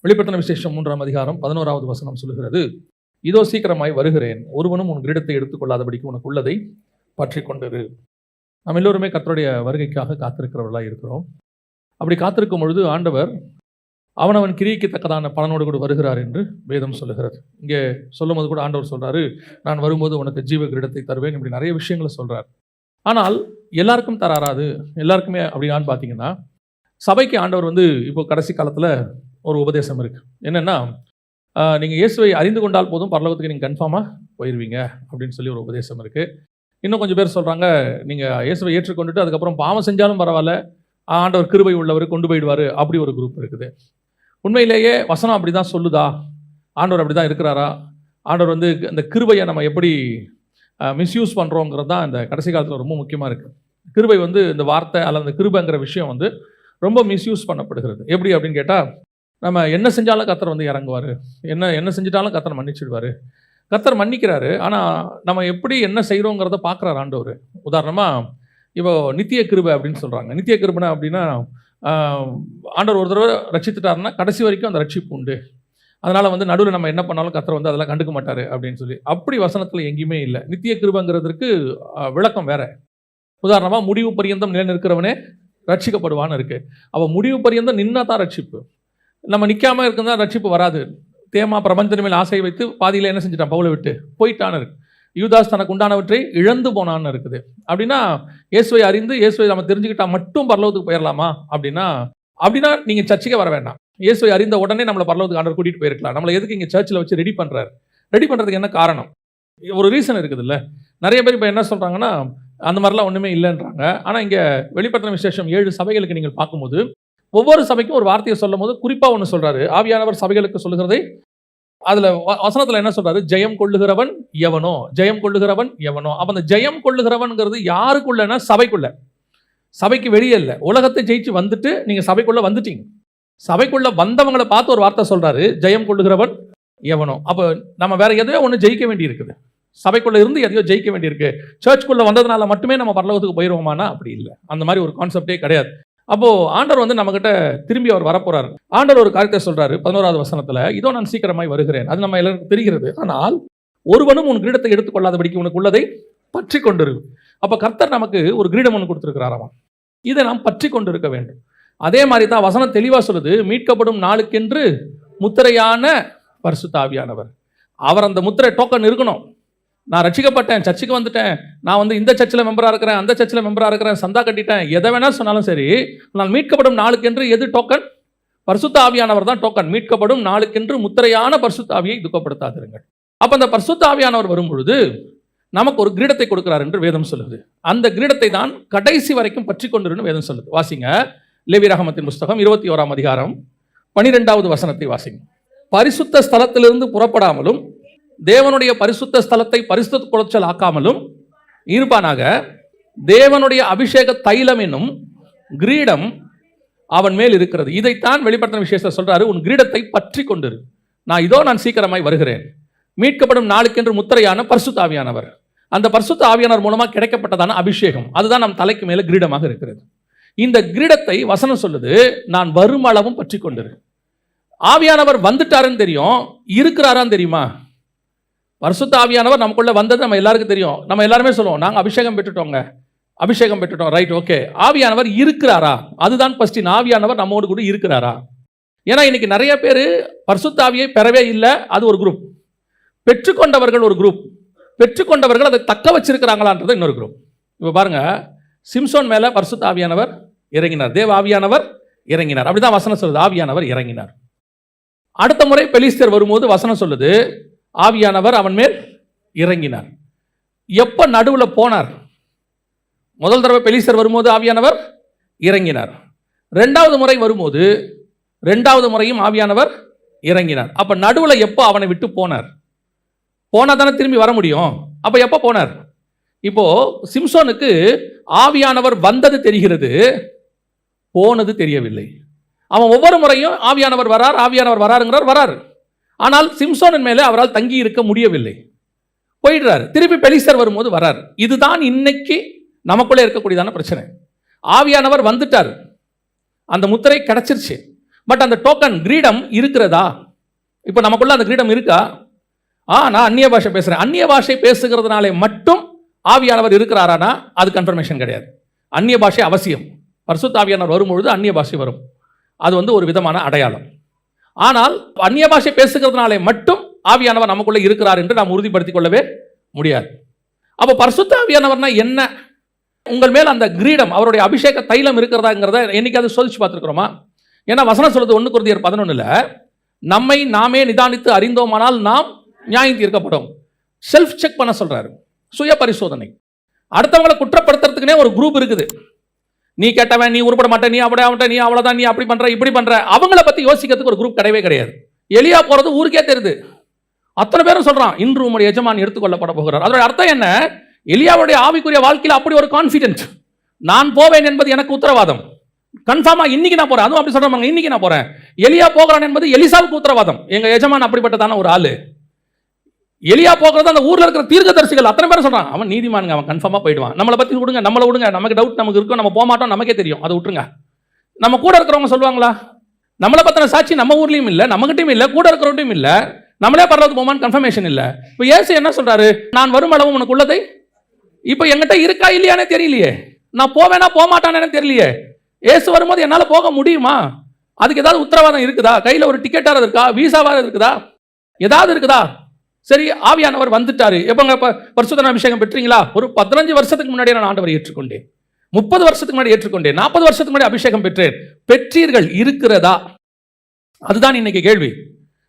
வெளிப்படுத்தின விசேஷம் 3ஆம் அதிகாரம் 11வது வசனம் சொல்லுகிறது, இதோ சீக்கிரமாய் வருகிறேன், ஒருவனும் உன் கிரீடத்தை எடுத்துக்கொள்ளாதபடிக்கு உனக்கு உள்ளதை பற்றி கொண்டிரு. நாம் எல்லோருமே கர்த்தருடைய வருகைக்காக காத்திருக்கிறவர்களாக இருக்கிறோம். அப்படி காத்திருக்கும் பொழுது ஆண்டவர் அவனவன் கிரியைக்கு தக்கதான பலனோடு கூட வருகிறார் என்று வேதம் சொல்லுகிறது. இங்கே சொல்லும் போது கூட ஆண்டவர் சொல்றாரு, நான் வரும்போது உனக்கு ஜீவ கிரீடத்தை தருவேன், இப்படி நிறைய விஷயங்களை சொல்றார். ஆனால் எல்லாருக்கும் தராது. எல்லாருக்குமே அப்படின்னான்னு பார்த்தீங்கன்னா, சபைக்கு ஆண்டவர் இப்போ கடைசி காலத்தில் ஒரு உபதேசம் இருக்குது. என்னென்னா, நீங்கள் இயேசுவை அறிந்து கொண்டால் போதும் பரலோகத்துக்கு நீங்கள் கன்ஃபார்மாக போயிடுவீங்க அப்படின்னு சொல்லி ஒரு உபதேசம் இருக்குது. இன்னும் கொஞ்சம் பேர் சொல்கிறாங்க, நீங்கள் இயேசுவை ஏற்றுக்கொண்டுட்டு அதுக்கப்புறம் பாவம் செஞ்சாலும் பரவாயில்ல, ஆண்டவர் கிருபை உள்ளவர் கொண்டு போயிடுவார், அப்படி ஒரு குரூப் இருக்குது. உண்மையிலேயே வசனம் அப்படி தான் சொல்லுதா? ஆண்டவர் அப்படி தான் இருக்கிறாரா? ஆண்டவர் இந்த கிருபையை நம்ம எப்படி மிஸ்யூஸ் பண்ணுறோங்கிறது தான் இந்த கடைசி காலத்தில் ரொம்ப முக்கியமாக இருக்குது. கிருபை இந்த வார்த்தை அல்லது அந்த கிருபைங்கிற விஷயம் ரொம்ப மிஸ்யூஸ் பண்ணப்படுகிறது. எப்படி அப்படின்னு கேட்டால், நம்ம என்ன செஞ்சாலும் கர்த்தர் இறங்குவார், என்ன செஞ்சிட்டாலும் கர்த்தர் மன்னிச்சிடுவார். கர்த்தர் மன்னிக்கிறாரு, ஆனால் நம்ம எப்படி என்ன செய்கிறோங்கிறத பார்க்குறாரு ஆண்டவர். உதாரணமாக இப்போ நித்திய கிருபை அப்படின்னு சொல்கிறாங்க. நித்திய கிருபை அப்படின்னா, ஆண்டவர் ஒரு தடவை ரட்சித்துட்டாருன்னா கடைசி வரைக்கும் அந்த ரட்சிப்பு உண்டு. அதனால் நடுவில் நம்ம என்ன பண்ணாலும் கர்த்தர் அதெல்லாம் கண்டுக்க மாட்டார் அப்படின்னு சொல்லி அப்படி வசனத்தில் எங்கேயுமே இல்லை. நித்திய கிருபைங்கிறதுக்கு விளக்கம் வேறு. உதாரணமாக முடிவு பரியந்தம் நிலை நிற்கிறவனே ரட்சிக்கப்படுவான்னு இருக்குது. அவள் முடிவு பரியந்தம் நின்னா தான் ரட்சிப்பு. நம்ம நிற்காமல் இருக்குன்னா ரட்சிப்பு வராது. தேமா பிரபஞ்சத்தின் மேல் ஆசை வைத்து பாதியில் என்ன செஞ்சிட்டான், பவுலை விட்டு போயிட்டான்னு இருக்கு. யூதாஸ் தனக்கு உண்டானவற்றை இழந்து போனான்னு இருக்குது. அப்படின்னா இயேசுவை அறிந்து இயேசுவை நம்ம தெரிஞ்சுக்கிட்டா மட்டும் பரலோகத்துக்கு போயிடலாமா? அப்படின்னா நீங்கள் சர்ச்சுக்கே வர வேண்டாம். இயேசுவை அறிந்த உடனே நம்மளை பரலோகத்துக்கு ஆண்டவர் கூட்டிகிட்டு போயிருக்கலாம். நம்மளை எதுக்கு இங்கே சர்ச்சில் வச்சு ரெடி பண்ணுறதுக்கு என்ன காரணம்? ஒரு ரீசன் இருக்குது இல்லை? நிறைய பேர் இப்போ என்ன சொல்கிறாங்கன்னா, அந்த மாதிரிலாம் ஒன்றுமே இல்லைன்றாங்க. ஆனால் இங்கே வெளிப்படுத்தின விசேஷம் 7 சபைகளுக்கு நீங்கள் பார்க்கும்போது ஒவ்வொரு சபைக்கும் ஒரு வார்த்தையை சொல்லும் போது குறிப்பாக ஒன்று சொல்கிறாரு. ஆவியானவர் சபைகளுக்கு சொல்லுகிறதை அதில் வசனத்தில் என்ன சொல்கிறாரு? ஜெயம் கொள்ளுகிறவன் எவனோ, ஜெயம் கொள்ளுகிறவன் எவனோ. அப்போ அந்த ஜெயம் கொள்ளுகிறவன்கிறது யாருக்குள்ளனா? சபைக்குள்ள. சபைக்கு வெளியே இல்லை. உலகத்தை ஜெயிச்சு வந்துட்டு நீங்கள் சபைக்குள்ளே வந்துட்டீங்க. சபைக்குள்ளே வந்தவங்களை பார்த்து ஒரு வார்த்தை சொல்கிறாரு, ஜெயம் கொள்ளுகிறவன் எவனோ. அப்போ நம்ம வேற எதையோ ஒன்று ஜெயிக்க வேண்டி இருக்குது. சபைக்குள்ளே இருந்து எதையோ ஜெயிக்க வேண்டியிருக்கு. சர்ச்சுக்குள்ளே வந்ததுனால மட்டுமே நம்ம பரலோகத்துக்கு போயிடுவோமானா அப்படி இல்லை. அந்த மாதிரி ஒரு கான்செப்டே கிடையாது. அப்போது ஆண்டவர் நம்மகிட்ட திரும்பி அவர் வரப்போறாரு. ஆண்டவர் ஒரு காரியத்தை சொல்கிறாரு 11வது வசனத்தில், இதோ நான் சீக்கிரமாய் வருகிறேன். அது நம்ம எல்லாருக்கும் தெரிகிறது. ஆனால் ஒருவனும் உன் கிரீடத்தை எடுத்துக்கொள்ளாதபடிக்கு உனக்கு உள்ளதை பற்றி கொண்டிரு. அப்போ கர்த்தர் நமக்கு ஒரு கிரீடம் ஒன்று கொடுத்துருக்கிறாராம். இதை நாம் பற்றி கொண்டு இருக்க வேண்டும். அதே மாதிரி தான் வசனம் தெளிவாக சொல்லுது, மீட்கப்படும் நாளுக்கென்று முத்திரையான பரிசுத்த ஆவியானவர். அவர் அந்த முத்திரை டோக்கன் இருக்கணும். நான் ரட்சிக்கப்பட்டேன், சர்ச்சுக்கு வந்துட்டேன், நான் இந்த சர்ச்சில் மெம்பராக இருக்கிறேன், அந்த சர்ச்சில் மெம்பராக இருக்கிறேன், சந்தா கட்டிட்டேன், எதை வேணால் சொன்னாலும் சரி, நான் மீட்கப்படும் நாளுக்கென்று எது டோக்கன்? பரிசுத்த ஆவியானவர் தான் டோக்கன். மீட்கப்படும் நாளுக்கென்று முத்திரையான பரிசுத்த ஆவியை துக்கப்படுத்தாதிருங்கள். அப்போ அந்த பரிசுத்த ஆவியானவர் வரும்பொழுது நமக்கு ஒரு கிரீடத்தை கொடுக்கிறார் என்று வேதம் சொல்லுது. அந்த கிரீடத்தை தான் கடைசி வரைக்கும் பற்றி கொண்டிருன்னு வேதம் சொல்லுது. வாசிங்க, லேவியராகமத்தின் புஸ்தகம் 21ஆம் அதிகாரம் 12வது வசனத்தை வாசிங்க. பரிசுத்த ஸ்தலத்திலிருந்து புறப்படாமலும் தேவனுடைய பரிசுத்த ஸ்தலத்தை பரிசுத்த குலைச்சல் ஆக்காமலும் இருப்பானாக, தேவனுடைய அபிஷேக தைலம் என்னும் கிரீடம் அவன் மேல் இருக்கிறது. இதைத்தான் வெளிப்படுத்தின விசேஷத்தை சொல்றாரு, உன் கிரீடத்தை பற்றி கொண்டிரு. நான் சீக்கிரமாய் வருகிறேன். மீட்கப்படும் நாளுக்கென்று முத்திரையான பரிசுத்த ஆவியானவர். அந்த பரிசுத்த ஆவியானவர் மூலமாக கிடைக்கப்பட்டதான அபிஷேகம், அதுதான் நம் தலைக்கு மேல கிரீடமாக இருக்கிறது. இந்த கிரீடத்தை வசனம் சொல்லுது, நான் வருமளவும் பற்றி கொண்டிரு. ஆவியானவர் வந்துட்டாருன்னு தெரியும், இருக்கிறாரான்னு தெரியுமா? பரிசுத்த ஆவியானவர் நமக்குள்ள வந்தது நம்ம எல்லாருக்கும் தெரியும். நம்ம எல்லாருமே சொல்லுவோம், நாங்கள் அபிஷேகம் பெற்றுட்டோம், ரைட், ஓகே. ஆவியானவர் இருக்கிறாரா? அதுதான் கொஸ்டின். ஆவியானவர் நம்மோடு கூட இருக்கிறாரா? ஏன்னா இன்னைக்கு நிறைய பேர் பரிசுத்த ஆவியை பெறவே இல்லை. அது ஒரு குரூப். பெற்றுக்கொண்டவர்கள் ஒரு குரூப். பெற்றுக்கொண்டவர்கள் அதை தக்க வச்சிருக்கிறாங்களான்றது இன்னொரு குரூப். இப்போ பாருங்க, சிம்சோன் மேல பரிசுத்த ஆவியானவர் இறங்கினார், தேவ ஆவியானவர் இறங்கினார். அப்படிதான் வசனம் சொல்லுது, ஆவியானவர் இறங்கினார். அடுத்த முறை பெலிஸ்தர் வரும்போது வசனம் சொல்லுது, ஆவியானவர் அவன் மேல் இறங்கினார். எப்ப நடுவில் போனார்? முதல் தடவை பெலிஸ்தர் வரும்போது ஆவியானவர் இறங்கினார். 2வது முறை வரும்போது 2வது முறையும் ஆவியானவர் இறங்கினார். அப்ப நடுவில் எப்போ அவனை விட்டு போனார்? போனா தானே திரும்பி வர முடியும். அப்ப எப்ப போனார்? இப்போ சிம்சோனுக்கு ஆவியானவர் வந்தது தெரிகிறது, போனது தெரியவில்லை. அவன் ஒவ்வொரு முறையும் ஆவியானவர் வராருங்கிறார், வராரு. ஆனால் சிம்சோனின் மேலே அவரால் தங்கி இருக்க முடியவில்லை, போயிடுறாரு. திருப்பி பெலிஸ்தர் வரும்போது வராரு. இதுதான் இன்னைக்கு நமக்குள்ளே இருக்கக்கூடியதான பிரச்சனை. ஆவியானவர் வந்துட்டார், அந்த முத்திரை கிடைச்சிருச்சு. பட் அந்த டோக்கன் கிரீடம் இருக்கிறதா? இப்போ நமக்குள்ள அந்த கிரீடம் இருக்கா? நான் அந்நிய பாஷை பேசுறேன். அந்நிய பாஷை பேசுகிறதுனாலே மட்டும் ஆவியானவர் இருக்கிறாரானா அது கன்ஃபர்மேஷன் கிடையாது. அந்நிய பாஷை அவசியம். பரிசுத்த ஆவியானவர் வரும்பொழுது அந்நிய பாஷை வரும். அது ஒரு விதமான அடையாளம். ஆனால் அந்நிய பாஷை பேசுகிறதுனாலே மட்டும் ஆவியானவர் நமக்குள்ள இருக்கிறார் என்று நாம் உறுதிப்படுத்திக் கொள்ளவே முடியாது. அப்போ பரிசுத்த ஆவியானவர்னா என்ன? உங்கள் மேல் அந்த கிரீடம், அவருடைய அபிஷேக தைலம் இருக்கிறதாங்கிறத என்னைக்காவது சோதிச்சு பார்த்துருக்கிறோமா? ஏன்னா வசனம் சொல்றது 1 கொரிந்தியர் 11 நம்மை நாமே நிதானித்து அறிந்தோமானால் நாம் நியாயம் தீர்க்கப்படும். செல்ஃப் செக் பண்ண சொல்றாரு, சுய பரிசோதனை. அடுத்தவங்களை குற்றப்படுத்துறதுக்குனே ஒரு குரூப் இருக்குது. நீ கேட்டவன், நீ உருப்பட மாட்டேன், நீ அப்படி, நீ அவ்வளவுதான், நீ அப்படி பண்ற இப்படி பண்ற, அவங்கள பத்தி யோசிக்கிறதுக்கு ஒரு குரூப் கிடையவே கிடையாது. எலியா போறது ஊருக்கே தெரியுது. அத்தனை பேரும் சொல்றான், இன்று உம்முடைய எஜமான் எடுத்துக்கொள்ளப்பட போகிறார். அதோட அர்த்தம் என்ன? எலியாவுடைய ஆவிக்குரிய வாழ்க்கையில் அப்படி ஒரு கான்ஃபிடென்ட், நான் போவேன் என்பது எனக்கு உத்தரவாதம். கன்ஃபார்மா இன்னைக்கு நான் போறேன். அதுவும் அப்படி சொல்றாங்க, இன்னைக்கு நான் போறேன். எலியா போகிறான் என்பது எலிசாவுக்கு உத்தரவாதம். எங்க எஜமான் அப்படிப்பட்டதான ஒரு ஆளு. எலியா போகிறது அந்த ஊர்ல இருக்கிற தீர்க்கதரிசிகள் அத்தனை பேரும் சொல்றான், அவன் நீதிமானுங்க, அவன் கன்ஃபார்மா போயிடுவான். நம்மளை பத்தி விடுங்க, நம்மளை விடுங்க, நமக்கு டவுட் நமக்கு இருக்கும், நம்ம போக மாட்டோம், நமக்கே தெரியும், அதை விட்டுருங்க. நம்ம கூட இருக்கிறவங்க சொல்லுவாங்களா? நம்மளை பத்தின சாட்சி நம்ம ஊர்லயும் இல்ல, நம்மகிட்டயும் இல்ல, கூட இருக்கிறவட்டையும் இல்ல, நம்மளே பரவாயில்ல போமான்னு கன்ஃபர்மேஷன் இல்ல. இப்போ இயேசு என்ன சொல்றாரு? நான் வரும் அளவு உனக்கு உள்ளதை இப்போ என்கிட்ட இருக்கா இல்லையானே தெரியலையே, நான் போவேனா போக மாட்டானே தெரியலையே. இயேசு வரும்போது என்னால போக முடியுமா? அதுக்கு ஏதாவது உத்தரவாதம் இருக்குதா? கையில ஒரு டிக்கெட்டாவது இருக்கா? வீசாவாவது இருக்குதா? ஏதாவது இருக்குதா? சரி, ஆவியானவர் வந்துட்டாரு. எப்பங்க பரிசுத்த அபிஷேகம் பெற்றீங்களா? ஒரு 15 வருஷத்துக்கு முன்னாடி நான் ஆண்டவரை ஏற்றுக்கொண்டேன், 30 வருஷத்துக்கு முன்னாடி ஏற்றுக்கொண்டேன், 40 வருஷத்துக்கு முன்னாடி அபிஷேகம் பெற்றேன். பெற்றீர்கள் இருக்கிறதா? அதுதான் இன்னைக்கு கேள்வி.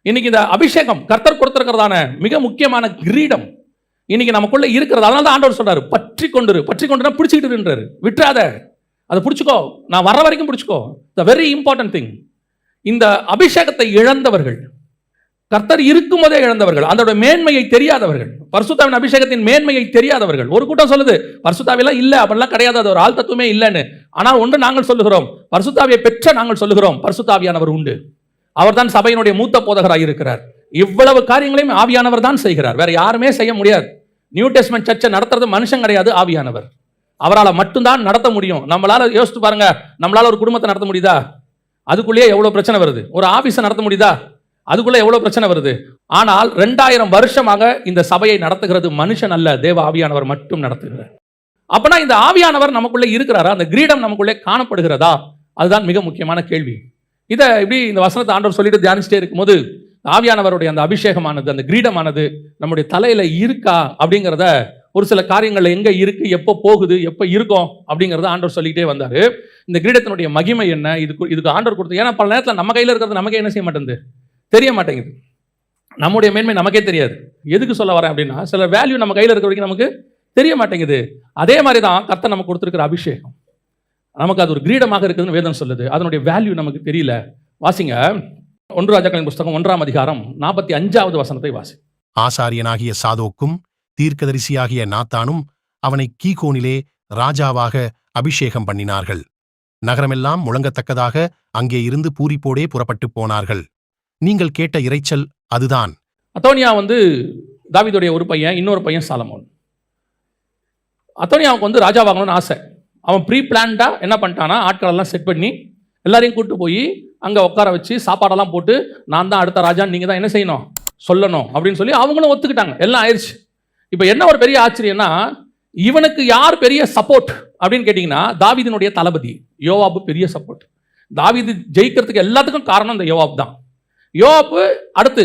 இன்னைக்கு இந்த அபிஷேகம் கர்த்தர் கொடுத்திருக்கிறதான மிக முக்கியமான கிரீடம் இன்னைக்கு நமக்குள்ள இருக்கிறது. அதனால தான் ஆண்டவர் சொல்றாரு, பற்றி கொண்டு பிடிச்சிக்கிட்டுன்றாரு. விட்டுறாத, அதை பிடிச்சிக்கோ, நான் வர்ற வரைக்கும் பிடிச்சிக்கோ. The very important thing. இந்த அபிஷேகத்தை இழந்தவர்கள், கர்த்தர் இருக்கும் போதே இழந்தவர்கள், அதோட மேன்மையை தெரியாதவர்கள், பரிசுத்தாவின் அபிஷேகத்தின் மேன்மையை தெரியாதவர்கள். ஒரு கூட்டம் சொல்லுது பரிசுத்தாவிலாம் இல்ல, அப்படிலாம் கிடையாது, அது ஒரு ஆள் தத்துவமே இல்லைன்னு. ஆனால் ஒன்று நாங்கள் சொல்லுகிறோம், பரிசுத்தாவியை பெற்ற நாங்கள் சொல்லுகிறோம், பரிசுத்தாவியானவர் உண்டு. அவர் தான் சபையினுடைய மூத்த போதகராக இருக்கிறார். இவ்வளவு காரியங்களையும் ஆவியானவர் தான் செய்கிறார், வேற யாருமே செய்ய முடியாது. நியூ டெஸ்ட்மென்ட் சர்ச்சை நடத்துறது மனுஷன் கிடையாது, ஆவியானவர். அவரால் மட்டும்தான் நடத்த முடியும். நம்மளால யோசித்து பாருங்க, நம்மளால ஒரு குடும்பத்தை நடத்த முடியுதா? அதுக்குள்ளேயே எவ்வளவு பிரச்சனை வருது. ஒரு ஆபீஸை நடத்த முடியுதா? அதுக்குள்ள எவ்வளவு பிரச்சனை வருது. ஆனால் 2000 வருஷமாக இந்த சபையை நடத்துகிறது மனுஷன் அல்ல, தேவ ஆவியானவர் மட்டும் நடத்துகிறார். அப்பனா இந்த ஆவியானவர் நமக்குள்ளே இருக்கிறாரா? அந்த கிரீடம் நமக்குள்ளே காணப்படுகிறதா? அதுதான் மிக முக்கியமான கேள்வி. இதை இப்படி இந்த வசனத்தை ஆண்டவர் சொல்லிட்டு தியானிச்சுட்டே இருக்கும்போது, ஆவியானவருடைய அந்த அபிஷேகமானது, அந்த கிரீடமானது நம்முடைய தலையில இருக்கா அப்படிங்கிறத, ஒரு சில காரியங்கள்ல எங்க இருக்கு, எப்போ போகுது, எப்போ இருக்கும் அப்படிங்கிறத ஆண்டவர் சொல்லிக்கிட்டே வந்தாரு. இந்த கிரீடத்தினுடைய மகிமை என்ன, இதுக்கு ஆண்டவர் கொடுத்து. ஏன்னா பல நேரத்தில் நம்ம கையில் இருக்கிறது நமக்கே என்ன செய்ய மாட்டேங்குது, தெரிய மாட்டேங்குது. நம்முடைய மேன்மை நமக்கே தெரியாது. எதுக்கு சொல்ல வரேன் அப்படின்னா, சில வேல்யூ நம்ம கையில் இருக்கிற வரைக்கும் நமக்கு தெரிய மாட்டேங்குது. அதே மாதிரி தான் கர்த்தர் நமக்கு கொடுத்துருக்கிற அபிஷேகம், நமக்கு அது ஒரு கிரீடமாக இருக்குதுன்னு வேதம் சொல்லுது. அதனுடைய வேல்யூ நமக்கு தெரியல. வாசிங்க 1 ராஜாக்களின் புஸ்தகம் 1ஆம் அதிகாரம் 45வது வசனத்தை வாசி. ஆசாரியனாகிய சாதோக்கும் தீர்க்கதரிசியாகிய நாத்தானும் அவனை கீகோனிலே ராஜாவாக அபிஷேகம் பண்ணினார்கள். நகரமெல்லாம் முழங்கத்தக்கதாக அங்கே இருந்து பூரிப்போடே புறப்பட்டு போனார்கள். நீங்கள் கேட்ட இரைச்சல் அதுதான். அதோனியா தாவீதுடைய ஒரு பையன், இன்னொரு பையன் சாலமோன். அதோனியாவுக்கு ராஜாவாகணும்னு ஆசை. அவன் ப்ரீ பிளான்டா என்ன பண்ணிட்டானா, ஆட்களெல்லாம் செட் பண்ணி எல்லாரையும் கூட்டு போய் அங்கே உட்கார வச்சு சாப்பாடெல்லாம் போட்டு, நான் தான் அடுத்த ராஜான்னு நீங்கள் தான் என்ன செய்யணும், சொல்லணும் அப்படின்னு சொல்லி அவங்களும் ஒத்துக்கிட்டாங்க. எல்லாம் ஆயிடுச்சு. இப்போ என்ன ஒரு பெரிய ஆச்சரியம்னா, இவனுக்கு யார் பெரிய சப்போர்ட் அப்படின்னு கேட்டிங்கன்னா, தாவீதினுடைய தளபதி யோவாபு பெரிய சப்போர்ட். தாவீது ஜெயிக்கிறதுக்கு எல்லாத்துக்கும் காரணம் இந்த யோவாப் தான். யோவாப்பு அடுத்து,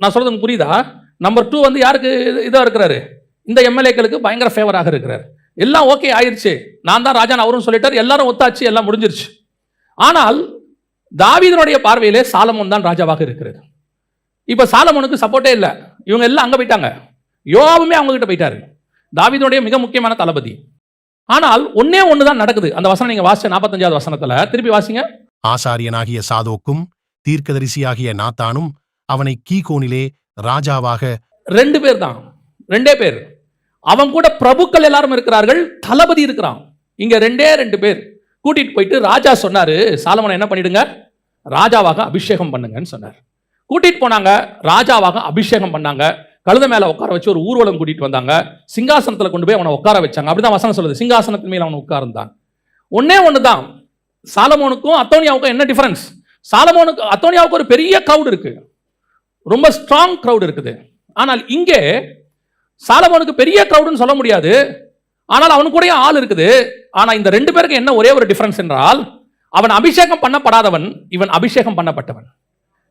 நான் சொல்றது புரியுதா, நம்பர் 2 யாருக்கு இதாக இருக்கிறாரு, இந்த எம்எல்ஏக்களுக்கு பயங்கர ஃபேவராக இருக்கிறார். எல்லாம் ஓகே ஆயிடுச்சு, நான் தான் ராஜான் அவரும் சொல்லிட்டார், எல்லாரும் ஒத்தாச்சு, எல்லாம் முடிஞ்சிருச்சு. ஆனால் தாவீதினுடைய பார்வையிலே சாலமோன் தான் ராஜாவாக இருக்கிறது. இப்போ சாலமோனுக்கு சப்போர்ட்டே இல்லை, இவங்க எல்லாம் அங்கே போயிட்டாங்க. யோவாபுமே அவங்க கிட்ட போயிட்டாரு, தாவீதுடைய மிக முக்கியமான தளபதி. ஆனால் ஒன்னே ஒன்று தான் நடக்குது. அந்த வசனம் நீங்க வாசிச்ச 45வது வசனத்துல திருப்பி வாசிங்க. ஆசாரியனாகிய சாதோக்கும் தீர்க்கதரிசியாகிய நாத்தானும் அவனை கீகோனிலே ராஜாவாக. 2 பேர் தான், 2 பேர். அவன் கூட பிரபுக்கள் எல்லாரும் இருக்கிறார்கள், தளபதி இருக்கிறான். இங்க 2 பேர் கூட்டிட்டு போயிட்டு ராஜா சொன்னாரு, சாலமோனை என்ன பண்ணிடுங்க, ராஜாவாக அபிஷேகம் பண்ணுங்கன்னு சொன்னார். கூட்டிட்டு போனாங்க, ராஜாவாக அபிஷேகம் பண்ணாங்க. கழுத மேல உட்கார வச்சு ஒரு ஊர்வலம் கூட்டிட்டு வந்தாங்க. சிங்காசனத்துல கொண்டு போய் அவனை உட்கார வச்சாங்க. அப்படிதான் வசனம் சொல்லுது, சிங்காசனத்தின் மேல அவன் உட்கார்ந்தான். ஒன்னே ஒண்ணுதான், சாலமோனுக்கும் அத்தோனியாவுக்கும் என்ன டிஃபரன்ஸ்? சாலமோனுக்கு அதோனியாவுக்கு ஒரு பெரிய கிரவுட் இருக்கு, ரொம்ப ஸ்ட்ராங் கிரவுட் இருக்குது. ஆனால் இங்கே சாலமோனுக்கு பெரிய கிரவுட்னு சொல்ல முடியாது, ஆனால் அவனுக்கு கூட ஆள் இருக்குது. ஆனா இந்த ரெண்டு பேருக்கு என்ன ஒரே ஒரு டிஃபரன்ஸ் என்றால், அவன் அபிஷேகம் பண்ணப்படாதவன், இவன் அபிஷேகம் பண்ணப்பட்டவன்.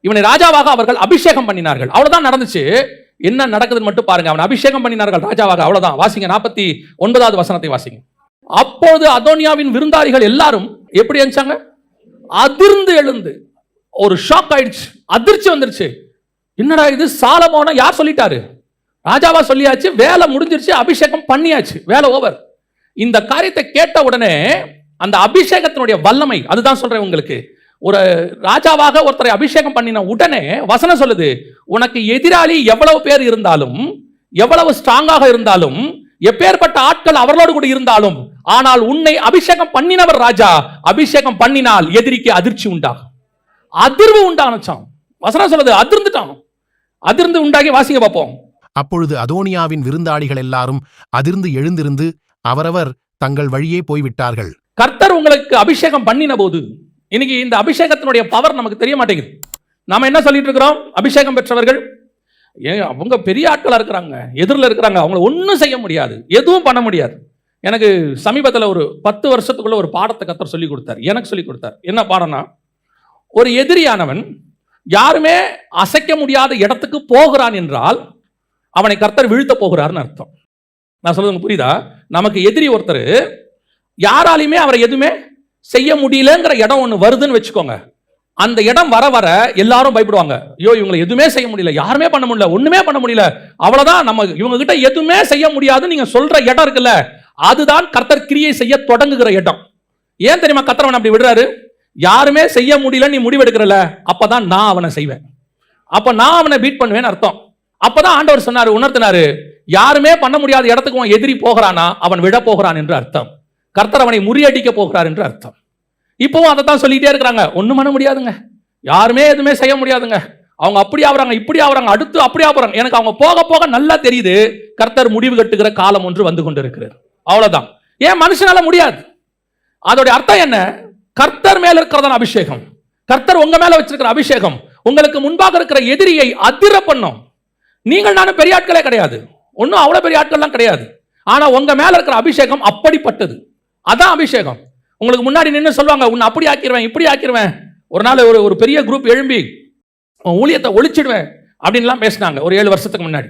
இவனை ராஜாவாக அவர்கள் அபிஷேகம் பண்ணினார்கள், அவ்வளவுதான் நடந்துச்சு. என்ன நடக்குதுன்னு மட்டும் பாருங்க. அவன் அபிஷேகம் பண்ணினார்கள் ராஜாவாக, அவ்வளவுதான். வாசிங்க 49வது வசனத்தை வாசிங்க. அப்பொழுது அதோனியாவின் விருந்தாளிகள் எல்லாரும் எப்படி இருந்துச்சாங்க? அதிர்ந்து எழுந்து, ஒரு ஷாக் ஆயிடுச்சு, அதிர்ச்சி வந்துருச்சு. என்னடா இது, சாலமோனை யார் சொல்லிட்டாரு? ராஜாவா சொல்லியாச்சு, வேலை முடிஞ்சிருச்சு, அபிஷேகம் பண்ணியாச்சு, வேலை ஓவர். இந்த காரியத்தை கேட்ட உடனே அந்த அபிஷேகத்தினுடைய வல்லமை, அதுதான் சொல்றேன் உங்களுக்கு. ஒரு ராஜாவாக ஒருத்தரை அபிஷேகம் பண்ணின உடனே வசனம் சொல்லுது, உனக்கு எதிராளி எவ்வளவு பேர் இருந்தாலும், எவ்வளவு ஸ்ட்ராங்காக இருந்தாலும், எப்பேற்பட்ட ஆட்கள் அவர்களோடு கூட இருந்தாலும், ஆனால் உன்னை அபிஷேகம் பண்ணினவர் ராஜா அபிஷேகம் பண்ணினால் எதிரிக்கு அதிர்ச்சி உண்டாகும், அதிர்வு உண்டானச்சாம். வசனம் சொல்லுது, அதிர்ந்துட்டான். அதிர்ந்து உண்டாகி வாசிங்க பார்ப்போம். அப்பொழுது அதோனியாவின் விருந்தாளிகள் எல்லாரும் அதிர்ந்து எழுந்திருந்து அவரவர் தங்கள் வழியே போய்விட்டார்கள். கர்த்தர் உங்களுக்கு அபிஷேகம் பண்ணின போது, இன்னைக்கு இந்த அபிஷேகத்தினுடைய பவர் நமக்கு தெரிய மாட்டேங்குது. நாம என்ன சொல்லிட்டு இருக்கிறோம்? அபிஷேகம் பெற்றவர்கள் அவங்க பெரிய ஆட்களா இருக்கிறாங்க, எதிரில் இருக்கிறாங்க, அவங்களை ஒன்றும் செய்ய முடியாது, எதுவும் பண்ண முடியாது. எனக்கு சமீபத்தில் ஒரு 10 வருஷத்துக்குள்ள ஒரு பாடத்தை கர்த்தர் சொல்லி கொடுத்தார், எனக்கு சொல்லி கொடுத்தார். என்ன பாடம்னா, ஒரு எதிரியானவன் யாருமே அசைக்க முடியாத இடத்துக்கு போகிறான் என்றால் அவனை கர்த்தர் வீழ்த்த போகிறார்னு அர்த்தம். நான் சொல்றது புரியுதா? நமக்கு எதிரி ஒருத்தர், யாராலையுமே அவரை எதுவுமே செய்ய முடியலங்கிற இடம் ஒன்று வருதுன்னு வச்சுக்கோங்க. அந்த இடம் வர வர எல்லாரும் பயப்படுவாங்க. ஐயோ, இவங்களை எதுவுமே செய்ய முடியல, யாருமே பண்ண முடியல, ஒண்ணுமே பண்ண முடியல, அவ்வளவுதான், நம்ம இவங்க கிட்ட எதுவுமே செய்ய முடியாதுன்னு நீங்க சொல்ற இடம் இருக்குல்ல, அதுதான் கர்த்தர் கிரியை செய்ய தொடங்குகிற இடம். ஏன் தெரியுமா கர்த்தர் அப்படி விடுறாரு? யாருமே செய்ய முடியல நீ முடிவெடுக்கிறல, அப்பதான் நான் அவனை செய்வேன், அப்ப நான் அவனை பீட் பண்ணுவேன்னு அர்த்தம். அப்பதான் ஆண்டவர் சொன்னாரு, உணர்த்தினாரு, யாருமே பண்ண முடியாத இடத்துக்கு அவன் எதிரி போகிறானா அவன் விழ போகிறான் என்று அர்த்தம். கர்த்தர் அவனை முறியடிக்க போகிறார் என்று அர்த்தம். இப்பவும் அதை தான் சொல்லிட்டே இருக்கிறாங்க. ஒண்ணும் பண்ண முடியாதுங்க, யாருமே எதுவுமே செய்ய முடியாதுங்க, அவங்க அப்படி ஆகுறாங்க, இப்படி ஆகுறாங்க, அடுத்து அப்படி ஆகுறாங்க. எனக்கு அவங்க போக போக நல்லா தெரியுது, கர்த்தர் முடிவு கட்டுகிற காலம் ஒன்று வந்து கொண்டிருக்கிறார். அவ்வளவுதான். ஏன் மனுஷனால முடியாது? அதோட அர்த்தம் என்ன? கர்த்தர் மேல இருக்கிறதான அபிஷேகம், கர்த்தர் உங்க மேல வச்சிருக்கிற அபிஷேகம் உங்களுக்கு முன்பாக இருக்கிற எதிரியை அதிர பண்ணும். நீங்கள் நானும் பெரிய ஆட்களே கிடையாது, ஒன்னும் அவ்வளவு பெரிய ஆட்கள்லாம் கிடையாது, ஆனா உங்க மேல இருக்கிற அபிஷேகம் அப்படிப்பட்டது. அதான் அபிஷேகம். உங்களுக்கு முன்னாடி நின்று சொல்லுவாங்க, உன்னை அப்படி ஆக்கிடுவேன், இப்படி ஆக்கிடுவேன். ஒரு நாள் ஒரு பெரிய குரூப் எழும்பி ஊழியத்தை ஒழிச்சிடுவேன் அப்படின்லாம் பேசினாங்க ஒரு 7 வருஷத்துக்கு முன்னாடி.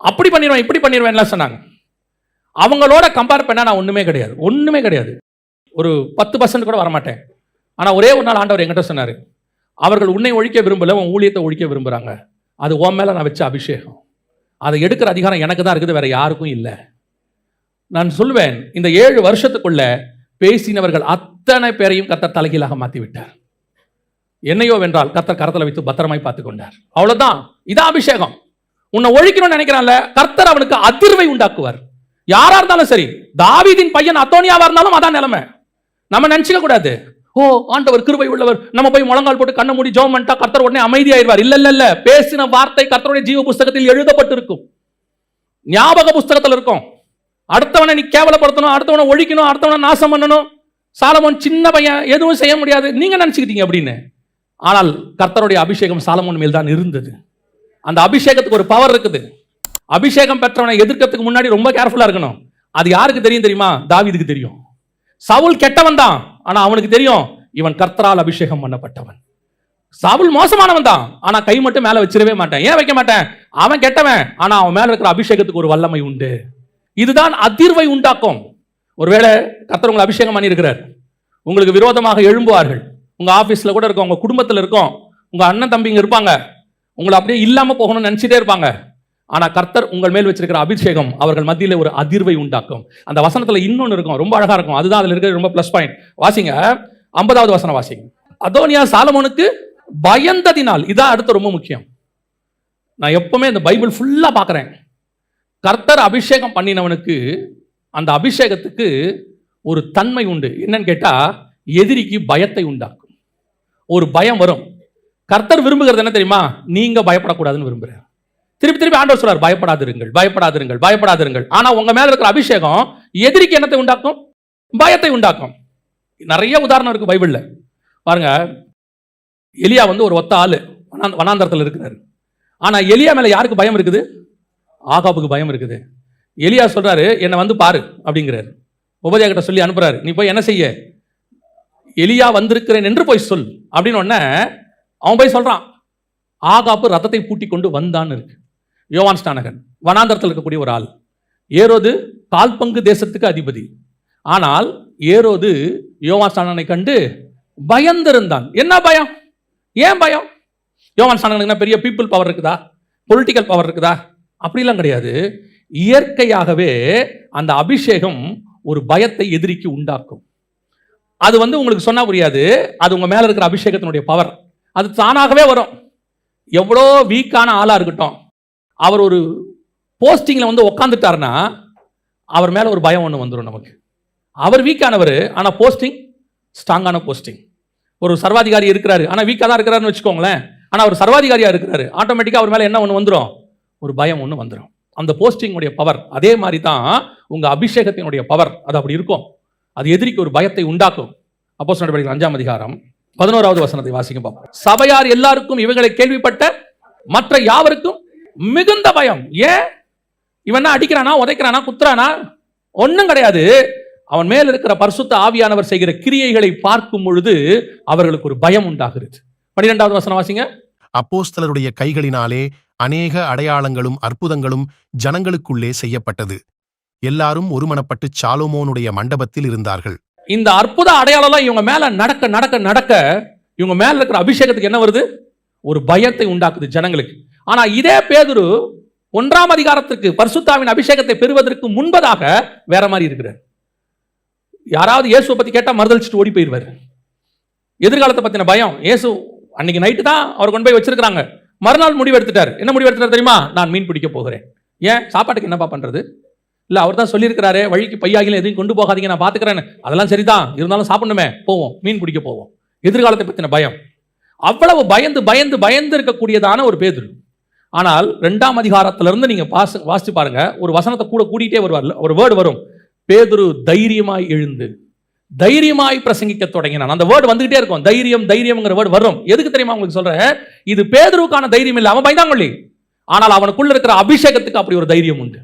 அப்படி பண்ணிடுவேன், இப்படி பண்ணிடுவேன்லாம் சொன்னாங்க. அவங்களோட கம்பேர் பண்ணா நான் ஒண்ணுமே கிடையாது, ஒண்ணுமே கிடையாது, ஒரு 10% கூட வரமாட்டேன். ஆனா ஒரே ஒரு நாள் ஆண்டவர் என்கிட்ட சொன்னாரு, அவர்கள் உன்னை ஒழிக்க விரும்பல, உன் ஊழியத்தை ஒழிக்க விரும்புறாங்க, அது உன் மேல நான் வச்ச அபிஷேகம், அதை எடுக்கிற அதிகாரம் எனக்கு தான் இருக்குது, வேற யாருக்கும் இல்லை. நான் சொல்லுவேன், இந்த 7 வருஷத்துக்குள்ள பேசினவர்கள் அத்தனை பேரையும் கர்த்தர் தலைகீழாக மாத்தி விட்டார். என்னையோ வென்றால் கர்த்தர் கரத்தில் வைத்து பத்திரமாய் பார்த்துக் கொண்டார். அவ்வளவுதான். இதான் அபிஷேகம். உன்னை ஒழிக்கணும்னு நினைக்கிறான்ல, கர்த்தர் அவனுக்கு அதிர்வை உண்டாக்குவார். யாரா இருந்தாலும் சரி, தாவீதின் பையன் அதோனியாவா இருந்தாலும் அதான் நிலைமை. நம்ம நினைச்சுக்க கூடாது, ஓ ஆண்டவர் கிருபை உள்ளவர், நம்ம போய் முழங்கால் போட்டு கண்ண மூடி ஜெபம் பண்ணிட்டா கர்த்தர் உடனே அமைதியாயிருவார். இல்ல இல்ல இல்ல, பேசின வார்த்தை கர்த்தருடைய ஜீவ புஸ்தகத்தில் எழுதப்பட்டிருக்கும், ஞாபக புஸ்தகத்தில் இருக்கும். அடுத்தவனை நீ கேவலப்படுத்தணும், அடுத்தவனை ஒழிக்கணும், அடுத்தவனை நாசம் பண்ணணும். சாலமோன் சின்ன பையன், எதுவும் செய்ய முடியாது நீங்க நினைச்சுக்கிட்டீங்க அப்படின்னு. ஆனால் கர்த்தருடைய அபிஷேகம் சாலமோன் மேல் தான் இருந்தது. அந்த அபிஷேகத்துக்கு ஒரு பவர் இருக்குது. அபிஷேகம் பெற்றவனை எதிர்க்கிறதுக்கு முன்னாடி ரொம்ப கேர்ஃபுல்லா இருக்கணும். அது யாருக்கு தெரியும் தெரியுமா? தாவீதுக்கு தெரியும். சவுல் கெட்டவன் தான், ஆனா அவனுக்கு தெரியும் இவன் கர்த்தரால் அபிஷேகம் பண்ணப்பட்டவன். சவுல் மோசமானவன் தான், ஆனா கை மட்டும் மேல வச்சிடவே மாட்டேன். ஏன் வைக்க மாட்டேன்? அவன் கெட்டவன், ஆனா அவன் மேல இருக்கிற அபிஷேகத்துக்கு ஒரு வல்லமை உண்டு. இதுதான் அதிர்வை உண்டாக்கும். ஒருவேளை கர்த்தர் உங்களை அபிஷேகம் பண்ணி இருக்கிறார், உங்களுக்கு விரோதமாக எழும்புவார்கள். உங்க ஆபீஸ்ல கூட இருக்கும், உங்க குடும்பத்தில் இருக்கும், உங்க அண்ணன் தம்பிங்க இருப்பாங்க, உங்களை அப்படியே இல்லாம போகணும்னு நினைச்சிட்டே இருப்பாங்க. ஆனா கர்த்தர் உங்கள் மேல் வச்சிருக்கிற அபிஷேகம் அவர்கள் மத்தியில ஒரு அதிர்வை உண்டாக்கும். அந்த வசனத்துல இன்னொன்னு இருக்கும், ரொம்ப அழகா இருக்கும். அதுதான் அதுல இருக்கிற ரொம்ப பிளஸ் பாயிண்ட். வாசிங்க 50வது வசனம் வாசிங்க. அதோனியா சாலமோனுக்கு பயந்ததினால், இதான் அடுத்து ரொம்ப முக்கியம். நான் எப்பவுமே இந்த பைபிள் ஃபுல்லா பார்க்கிறேன். கர்த்தர் அபிஷேகம் பண்ணினவனுக்கு அந்த அபிஷேகத்துக்கு ஒரு தன்மை உண்டு. என்னன்னு கேட்டா, எதிரிக்கு பயத்தை உண்டாக்கும். ஒரு பயம் வரும். கர்த்தர் விரும்புகிறது என்ன தெரியுமா? நீங்க பயப்படக்கூடாதுன்னு விரும்புறார். திருப்பி திருப்பி ஆண்டவர் சொல்றார், பயப்படாதிருங்கள், பயப்படாதிருங்கள், பயப்படாதிருங்கள். ஆனா உங்க மேல இருக்கிற அபிஷேகம் எதிரிக்கு என்னத்தை உண்டாக்கும்? பயத்தை உண்டாக்கும். நிறைய உதாரணம் இருக்கு பைபிள்ல பாருங்க. எலியா வந்து ஒரு ஒத்த ஆளு, வனாந்தரத்தில் இருக்கிறாரு. ஆனா எலியா மேல யாருக்கு பயம் இருக்குது? ஆகாபுக்கு பயம் இருக்குது. எலியா சொல்றாரு, என்னை வந்து பாரு அப்படிங்கிறாரு. உபதேயா கிட்ட சொல்லி அனுப்புறாரு, நீ போய் என்ன செய்ய, எலியா வந்திருக்கிறேன் என்று போய் சொல் அப்படின்னு உடனே அவன் போய் சொல்றான். ஆகாபு ரத்தத்தை பூட்டி கொண்டு வந்தான்னு இருக்கு. யோவான் ஸ்நானகன் வனாந்தரத்தில் இருக்கக்கூடிய ஒரு ஆள். ஏரோது கால்பங்கு தேசத்துக்கு அதிபதி. ஆனால் ஏரோது யோவான் ஸ்நானகனை கண்டு பயந்திருந்தான். என்ன பயம்? ஏன் பயம்? யோவான் ஸ்நானகனுக்கு பெரிய பீப்புள் பவர் இருக்குதா, பொலிட்டிக்கல் பவர் இருக்குதா? அப்படிலாம் கிடையாது. இயற்கையாகவே அந்த அபிஷேகம் ஒரு பயத்தை எதிரிக்கு உண்டாக்கும். அது வந்து உங்களுக்கு சொன்னா புரியாது. அது உங்க மேல இருக்கிற அபிஷேகத்தினுடைய பவர். அது தானாகவே வரும். எவ்வளோ வீக்கான ஆளா இருக்கட்டும், அவர் ஒரு போஸ்டிங்ல வந்து உக்காந்துட்டாருன்னா அவர் மேல ஒரு பயம் ஒன்று வந்துடும் நமக்கு. அவர் வீக்கானவர், ஆனா போஸ்டிங் ஸ்ட்ராங்கான போஸ்டிங். ஒரு சர்வாதிகாரி இருக்கிறாரு, ஆனா வீக்கா தான் இருக்கிறாருன்னு வச்சுக்கோங்களேன். ஆனா அவர் சர்வாதிகாரியா இருக்கிறாரு, ஆட்டோமேட்டிக்கா அவர் மேல என்ன ஒன்று வந்துடும்? ஒரு பயம் ஒன்று வந்துடும். அந்த போஸ்டிங்குடைய பவர். அதே மாதிரி தான் உங்க அபிஷேகத்தினுடைய பவர். அது அப்படி இருக்கும். அது எதிரிக்கு ஒரு பயத்தை உண்டாக்கும். அப்போஸ்தலர் நடவடிக்கைகள் 5ஆம் அதிகாரம் 11வது வசனத்தை வாசிக்க பார்ப்போம். சபையார் எல்லாருக்கும் இவங்களை கேள்விப்பட்ட மற்ற யாவருக்கும் மிகுந்த பயம். ஏன்? இவன் அடிக்கிறானா, உதைக்கிறானா, குத்துறானா? ஒன்றும் கிடையாது. அவன் மேல் இருக்கிற பரிசுத்த ஆவியானவர் செய்கிற கிரியைகளை பார்க்கும் பொழுது அவர்களுக்கு ஒரு பயம் உண்டாகிறது. 12வது வசனம் வாசிங்க. அப்போஸ்தலருடைய கைகளினாலே அநேக அடையாளங்களும் அற்புதங்களும் ஜனங்களுக்குள்ளே செய்யப்பட்டது. எல்லாரும் ஒருமனப்பட்டு சாலோமோனுடைய மண்டபத்தில் இருந்தார்கள். இந்த அற்புத அடையாளம் இவங்க மேல நடக்க நடக்க நடக்க இவங்க மேல இருக்கிற அபிஷேகத்துக்கு என்ன வருது? ஒரு பயத்தை உண்டாக்குது ஜனங்களுக்கு. ஆனா இதே பேதுரு 1ஆம் அதிகாரத்திற்கு பரிசுத்தாவின் அபிஷேகத்தை பெறுவதற்கு முன்பதாக வேற மாதிரி இருக்கிறார். யாராவது இயேசுவை பத்தி கேட்டா மறுதளிச்சுட்டு ஓடி போயிடுவார். எதிர்காலத்தை பத்தின பயம். இயேசு அன்னைக்கு நைட்டு தான் அவர் கொண்டு போய் வச்சிருக்காங்க. மறுநாள் முடிவு எடுத்துட்டார். என்ன முடிவு எடுத்துட்டார் தெரியுமா? நான் மீன் பிடிக்க போகிறேன். ஏன்? சாப்பாட்டுக்கு என்னப்பா பண்றது? இல்ல, அவர் தான் சொல்லியிருக்கிறாரு, வழிக்கு பையாகிலும் எதையும் கொண்டு போகாதீங்க, நான் பாத்துக்கிறேன். அதெல்லாம் சரிதான், இருந்தாலும் சாப்பிடணுமே, போவோம், மீன் பிடிக்க போவோம். எதிர்காலத்தை பத்தின பயம். அவ்வளவு பயந்து பயந்து பயந்து இருக்கக்கூடியதான ஒரு பேதுரு. ஆனால் 2ஆம் அதிகாரத்திலிருந்து நீங்க வாசிச்சு பாருங்க, ஒரு வசனத்தை கூட கூட்டிகிட்டே வருவார். ஒரு வேர்டு வரும். பேதுரு தைரியமாய் எழுந்து தைரியமாய் பிரசங்கிக்க தொடங்கினான். அந்த வேர்டு வந்துகிட்டே இருக்கும். தைரியம் தைரியம்ங்கிற வேர்டு வரும். எதுக்கு தெரியுமா உங்களுக்கு சொல்றேன்? இது பேதுருவுக்கான தைரியம் இல்லை, அவன் பயந்தாங்கொள்ளி. ஆனால் அவனுக்குள்ள இருக்கிற அபிஷேகத்துக்கு அப்படி ஒரு தைரியம் உண்டு.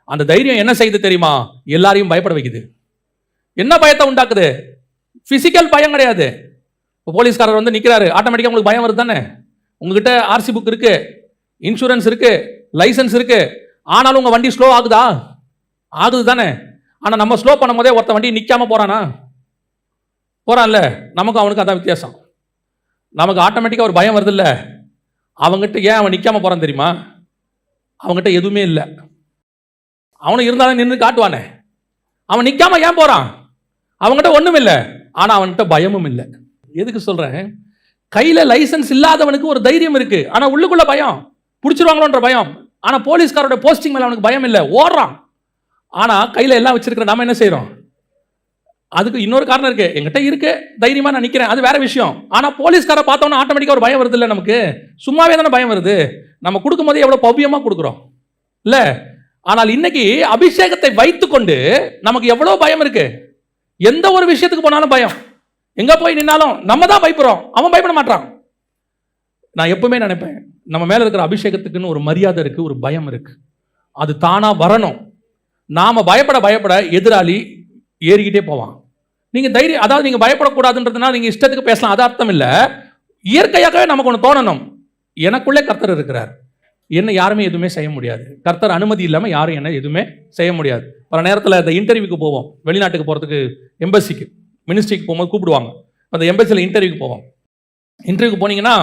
அந்த தைரியம் என்ன செய்யுது தெரியுமா? எல்லாரையும் பயப்பட வைக்குது. என்ன பயத்தை உண்டாக்குது? பிசிக்கல் பயம் கிடையாது. இப்போ போலீஸ்காரர் வந்து நிற்கிறாரு, ஆட்டோமேட்டிக்காக உங்களுக்கு பயம் வருது தானே? உங்ககிட்ட ஆர்சி புக் இருக்கு, இன்சூரன்ஸ் இருக்கு, லைசன்ஸ் இருக்கு. ஆனாலும் உங்க வண்டி ஸ்லோ ஆகுதா? ஆகுது தானே? ஆனால் நம்ம ஸ்லோ பண்ணும் போதே ஒருத்த வண்டி நிற்காம போறானா? போறான்ல. நமக்கு அவனுக்கு அதான் வித்தியாசம். நமக்கு ஆட்டோமேட்டிக்காக ஒரு பயம் வருது இல்லை? அவங்ககிட்ட ஏன் அவன் நிற்காம போறான் தெரியுமா? அவங்ககிட்ட எதுவுமே இல்லை. அவனும் இருந்தாலும் நின்று காட்டுவானே. அவன் நிற்காம ஏன் போறான்? அவங்ககிட்ட ஒன்றும் இல்லை, ஆனால் அவன்கிட்ட பயமும் இல்லை. எதுக்கு சொல்றேன்? கையில லைசன்ஸ் இல்லாதவனுக்கு ஒரு தைரியம் இருக்கு, ஆனால் உள்ளுக்குள்ள பயம், பிடிச்சிருவாங்களோன்ற பயம். ஆனால் போலீஸ்காரோட போஸ்டிங் மேல அவனுக்கு பயம் இல்லை, ஓடுறான். ஆனால் கையில் எல்லாம் வச்சிருக்கிற நாம என்ன செய்யறோம்? அதுக்கு இன்னொரு காரணம் இருக்கு. என்கிட்ட இருக்கு, தைரியமா நான் நிற்கிறேன், அது வேற விஷயம். ஆனால் போலீஸ்காரை பார்த்தோன்னா ஆட்டோமேட்டிக்காக ஒரு பயம் வருது இல்லை? நமக்கு சும்மாவே தானே பயம் வருது. நம்ம கொடுக்கும் போதே எவ்வளோ பவ்யமாக கொடுக்குறோம் இல்லை? ஆனால் இன்னைக்கு அபிஷேகத்தை வைத்துக்கொண்டு நமக்கு எவ்வளவு பயம் இருக்கு. எந்த ஒரு விஷயத்துக்கு போனாலும் பயம். எங்க போய் நின்னாலும் நம்ம தான் பயப்படுறோம், அவன் பயப்பட மாட்டான். நான் எப்பவுமே நினைப்பேன், நம்ம மேல இருக்கிற அபிஷேகத்துக்குன்னு ஒரு மரியாதை இருக்கு, ஒரு பயம் இருக்கு. அது தானா வரணும். நாம பயப்பட பயப்பட எதிராளி ஏறிக்கிட்டே போவான். நீங்க தைரியம், அதாவது நீங்க பயப்படக்கூடாதுன்றதுனால நீங்க இஷ்டத்துக்கு பேசலாம், அது அர்த்தம் இல்லை. இயற்கையாகவே நமக்கு ஒன்று தோணணும், எனக்குள்ளே கர்த்தர் இருக்கிறார், என்ன யாருமே எதுவுமே செய்ய முடியாது. கர்த்தர் அனுமதி இல்லாமல் யாரும் என்ன எதுவுமே செய்ய முடியாது. பல நேரத்தில் இந்த இன்டர்வியூக்கு போவோம், வெளிநாட்டுக்கு போகிறதுக்கு, எம்பசிக்கு, மினிஸ்ட்ரிக்கு போகும்போது கூப்பிடுவாங்க. அந்த எம்பசியில் இன்டர்வியூக்கு போவோம். இன்டர்வியூக்கு போனீங்கன்னா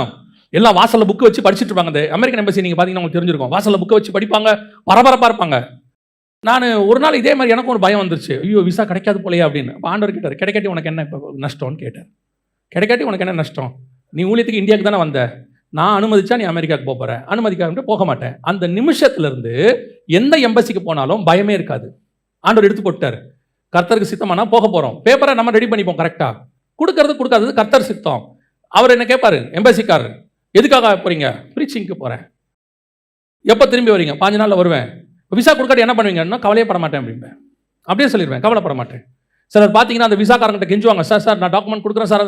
எல்லாம் வாசலில் புக்கு வச்சு படிச்சுட்டு இருப்பாங்க. அந்த அமெரிக்கன் எம்பசி நீங்கள் பார்த்தீங்கன்னா உங்களுக்கு தெரிஞ்சிருக்கும். வாசலில் புக்கை வச்சு படிப்பாங்க, பரபரப்பாக இருப்பாங்க. நான் ஒரு நாள் இதே மாதிரி எனக்கும் ஒரு பயம் வந்துருச்சு. ஐயோ விசா கிடைக்காது போலையா அப்படின்னு. ஆண்டவர் கேட்டார், கிடைக்காட்டி உனக்கு என்ன இப்போ நஷ்டம்னு கேட்டார். கிடைக்காட்டி உனக்கு என்ன நஷ்டம்? நீ ஊழியத்துக்கு இந்தியாவுக்கு தானே வந்த, நான் அனுமதிச்சா நீ அமெரிக்காவுக்கு போக போற, அனுமதிக்காக போக மாட்டேன். அந்த நிமிஷத்துல இருந்து எந்த எம்பசிக்கு போனாலும் பயமே இருக்காது. ஆண்டவர் எடுத்து போட்டார். கர்த்தருக்கு சித்தமானா போக போறோம், பேப்பரை நம்ம ரெடி பண்ணிப்போம் கரெக்டா. கொடுக்கறது கொடுக்காதது கர்த்தர் சித்தம். அவர் என்ன கேட்பாரு, எம்பசிக்காரர், எதுக்காக போறீங்க? ப்ரீச்சிங்க்கு போறேன். எப்போ திரும்பி வரீங்க? 5 நாள்ல வருவேன். விசா கொடுக்காட்டி என்ன பண்ணுவீங்கன்னா, கவலையப்பட மாட்டேன் அப்படின்பேன். அப்படியே சொல்லிடுவேன், கவலைப்பட மாட்டேன். சிலர் பார்த்தீங்கன்னா அந்த விசாக்காரங்கிட்ட கெஞ்சுவாங்க, சார் சார் நான் டாக்குமெண்ட் கொடுக்குறேன் சார்,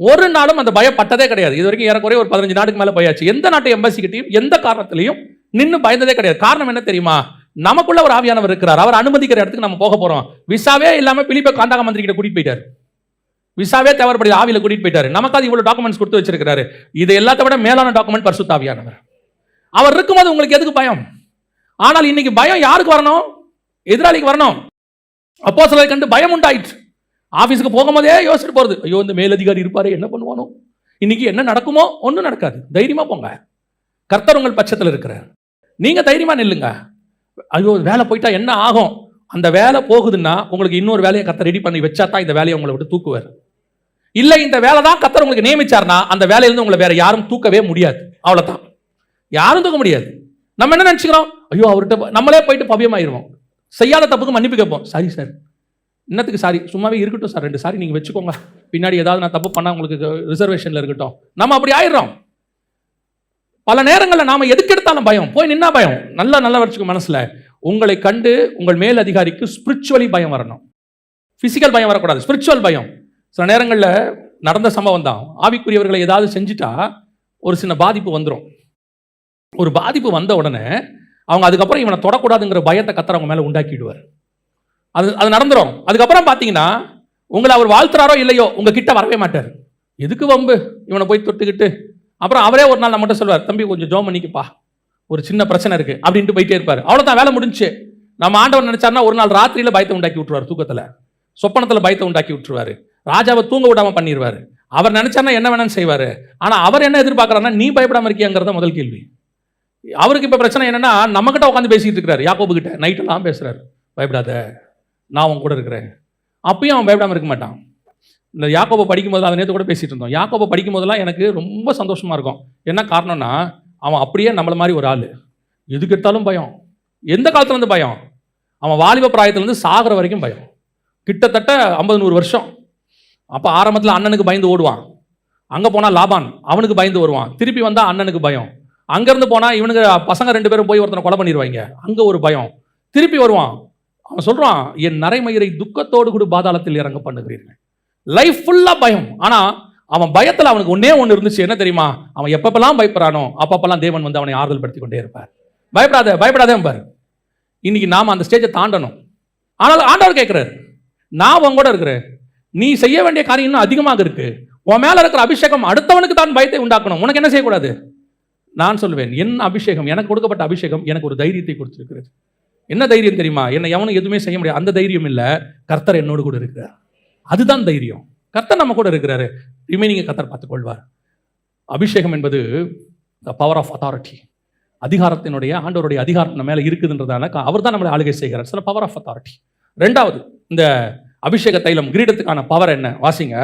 ஒரு நாளும் அந்த பயப்பட்டதே கிடையாது. இது வரைக்கும் ஏறக்குறைய ஒரு 15 நாட்டுக்கு மேல போயாச்சு. எந்த நாட்டு எம்பசி கிட்டையும் எந்த காரணத்திலையும் நின்னு பயந்ததே கிடையாது. காரணம் என்ன தெரியுமா? நமக்குள்ள ஒரு ஆவியானவர் இருக்கிறார். அவர் அனுமதிக்கிற இடத்துக்கு நம்ம போக போறோம். விசாவே இல்லாம பிலிப்பை காண்டாக மந்திரி கிட்ட கூட்டிட்டு போயிட்டாரு. விசாவே தேவைப்படுது, ஆவியில கூட்டிட்டு போயிட்டாரு. நமக்கு அது இவ்வளவு டாக்குமெண்ட்ஸ் கொடுத்து வச்சிருக்காரு. இது எல்லாத்த விட மேலான டாக்குமெண்ட் பரிசுத்த ஆவியானவர். அவர் இருக்கும்போது உங்களுக்கு எதுக்கு பயம்? ஆனால் இன்னைக்கு பயம் யாருக்கு வரணும்? எதிராளிக்கு வரணும். அப்போஸ்தலரை கண்டு பயம் உண்டாயிற்று. ஆபீஸ்க்கு போகும்போதே யோசிச்சுட்டு போறது, ஐயோ இந்த மேலதிகாரி இருப்பாரு, என்ன பண்ணுவானோ, இன்னைக்கு என்ன நடக்குமோ? ஒன்றும் நடக்காது. தைரியமா போங்க. கர்த்தர் உங்கள் பட்சத்தில் இருக்கிறார். நீங்க தைரியமா நில்லுங்க. ஐயோ வேலை போயிட்டா என்ன ஆகும்? அந்த வேலை போகுதுன்னா உங்களுக்கு இன்னொரு வேலையை கர்த்தர் ரெடி பண்ணி வச்சா தான் இந்த வேலையை உங்களை விட்டு தூக்குவார். இல்லை இந்த வேலை தான் கர்த்தர் உங்களுக்கு நியமிச்சார்னா அந்த வேலையிலிருந்து உங்களை வேற யாரும் தூக்கவே முடியாது. அவ்வளவுதான், யாரும் தூக்க முடியாது. நம்ம என்ன நினைச்சுக்கிறோம்? ஐயோ அவர்கிட்ட நம்மளே போயிட்டு பவியமாயிருவோம். செய்யாத தப்புக்கு மன்னிப்பு கேட்போம். சாரி சார், இன்னத்துக்கு சாரி, சும்மாவே இருக்கட்டும் சார், 2 சாரி நீங்க வச்சுக்கோங்க, பின்னாடி ஏதாவது நான் தப்பு பண்ணா உங்களுக்கு ரிசர்வேஷன்ல இருக்கட்டும். நம்ம அப்படி ஆயிடுறோம். பல நேரங்களில் நாம எதுக்கு எடுத்தாலும் பயம், போய் நின்னா பயம். நல்லா வச்சுக்கோ மனசுல. உங்களை கண்டு உங்கள் மேல் அதிகாரிக்கு ஸ்பிரிச்சுவலி பயம் வரணும். பிசிக்கல் பயம் வரக்கூடாது, ஸ்பிரிச்சுவல் பயம். சில நேரங்களில் நடந்த சம்பவம் தான். ஆவிக்குரியவர்களை ஏதாவது செஞ்சுட்டா ஒரு சின்ன பாதிப்பு வந்துடும். ஒரு பாதிப்பு வந்த உடனே அவங்க அதுக்கப்புறம் இவனை தொடக்கூடாதுங்கிற பயத்தை கர்த்தர் அவங்க மேல உண்டாக்கிடுவார். அது நடந்துரும். அதுக்கப்புறம் பார்த்தீங்கன்னா உங்களை அவர் வாழ்த்துறாரோ இல்லையோ உங்ககிட்ட வரவே மாட்டார். எதுக்கு வம்பு இவனை போய் தொட்டுக்கிட்டு? அப்புறம் அவரே ஒரு நாள் நம்மகிட்ட சொல்வார், தம்பி கொஞ்சம் ஜோம் பண்ணிக்கப்பா, ஒரு சின்ன பிரச்சனை இருக்கு அப்படின்ட்டு போயிட்டே இருப்பார். அவ்வளோதான், வேலை முடிஞ்சு. நம்ம ஆண்டவர் நினைச்சாருன்னா ஒரு நாள் ராத்திரியில பயத்தை உண்டாக்கி விட்டுருவார். தூக்கத்தில் சொப்பனத்தில் பயத்தை உண்டாக்கி விட்டுருவாரு. ராஜாவை தூங்க விடாம பண்ணிடுவாரு. அவர் நினைச்சாருன்னா என்ன வேணாலும் செய்வாரு. ஆனா அவர் என்ன எதிர்பார்க்கறாருன்னா நீ பயப்படாம இருக்கியாங்கிறத முதல் கேள்வி. அவருக்கு இப்ப பிரச்சனை என்னன்னா நம்ம கிட்ட உட்காந்து பேசிட்டு இருக்காரு. யாக்கோபு கிட்ட நைட்டெல்லாம் பேசுறாரு, பயப்படாத நான் உன் கூட இருக்கிறேன். அப்பயும் அவன் பயப்படாம இருக்க மாட்டான். இந்த யாக்கோபை படிக்கும் போது அதை நேற்று கூட பேசிட்டு இருந்தோம். யாக்கோபை படிக்கும் போதெல்லாம் எனக்கு ரொம்ப சந்தோஷமா இருக்கும். என்ன காரணம்னா அவன் அப்படியே நம்மள மாதிரி ஒரு ஆள். எதுக்கு எடுத்தாலும் பயம். எந்த காலத்துல இருந்து பயம்? அவன் வாலிப பிராயத்திலிருந்து சாகிற வரைக்கும் பயம். கிட்டத்தட்ட 50-100 வருஷம். அப்போ ஆரம்பத்தில் அண்ணனுக்கு பயந்து ஓடுவான். அங்கே போனால் லாபான் அவனுக்கு பயந்து வருவான். திருப்பி வந்தால் அண்ணனுக்கு பயம். அங்கேருந்து போனால் இவனுக்கு பசங்க 2 பேரும் போய் ஒருத்தனை கொலை பண்ணிடுவாங்க. அங்கே ஒரு பயம். திருப்பி வருவான். அவன் சொல்கிறான், என் நரைமயிரை துக்கத்தோடு கூட பாதாளத்தில் இறங்க பண்ணுகிறீர்கள். லைஃப் ஃபுல்லாக பயம். ஆனால் அவன் பயத்தில் அவனுக்கு ஒன்று இருந்துச்சு. என்ன தெரியுமா? அவன் எப்பப்பெல்லாம் பயப்படுறானோ அப்பப்பெல்லாம் தேவன் வந்து அவனை ஆறுதல் படுத்தி கொண்டே இருப்பார். பயப்படாதே பாரு. இன்னைக்கு நாம் அந்த ஸ்டேஜை தாண்டணும். ஆனால் ஆண்டவர் கேட்குறாரு, நான் உன் கூட இருக்கிறேன். நீ செய்ய வேண்டிய காரியம் இன்னும் அதிகமாக இருக்கு. உன் மேல இருக்கிற அபிஷேகம் அடுத்தவனுக்கு தான் பயத்தை உண்டாக்கணும். உனக்கு என்ன செய்யக்கூடாது? நான் சொல்லுவேன், என் அபிஷேகம், எனக்கு கொடுக்கப்பட்ட அபிஷேகம் எனக்கு ஒரு தைரியத்தை கொடுத்திருக்கிறது. என்ன தைரியம் தெரியுமா? என்னை எவனும் எதுவுமே செய்ய முடியாது. அந்த தைரியம் இல்லை, கர்த்தர் என்னோடு கூட இருக்கிறார். அதுதான் தைரியம். கர்த்தர் நம்ம கூட இருக்கிறாரு. ரிமைனிங் கர்த்தர் பார்த்துக் கொள்வார். அபிஷேகம் என்பது த பவர் ஆஃப் அத்தாரிட்டி. அதிகாரத்தினுடைய, ஆண்டவருடைய அதிகாரம் நம்ம மேல இருக்குதுன்றதால அவர் தான் நம்மளை ஆளுகை செய்கிறார். சில பவர் ஆஃப் அத்தாரிட்டி. 2வது, இந்த அபிஷேக தைலம் கிரீடத்துக்கான பவர் என்ன? வாசிங்க,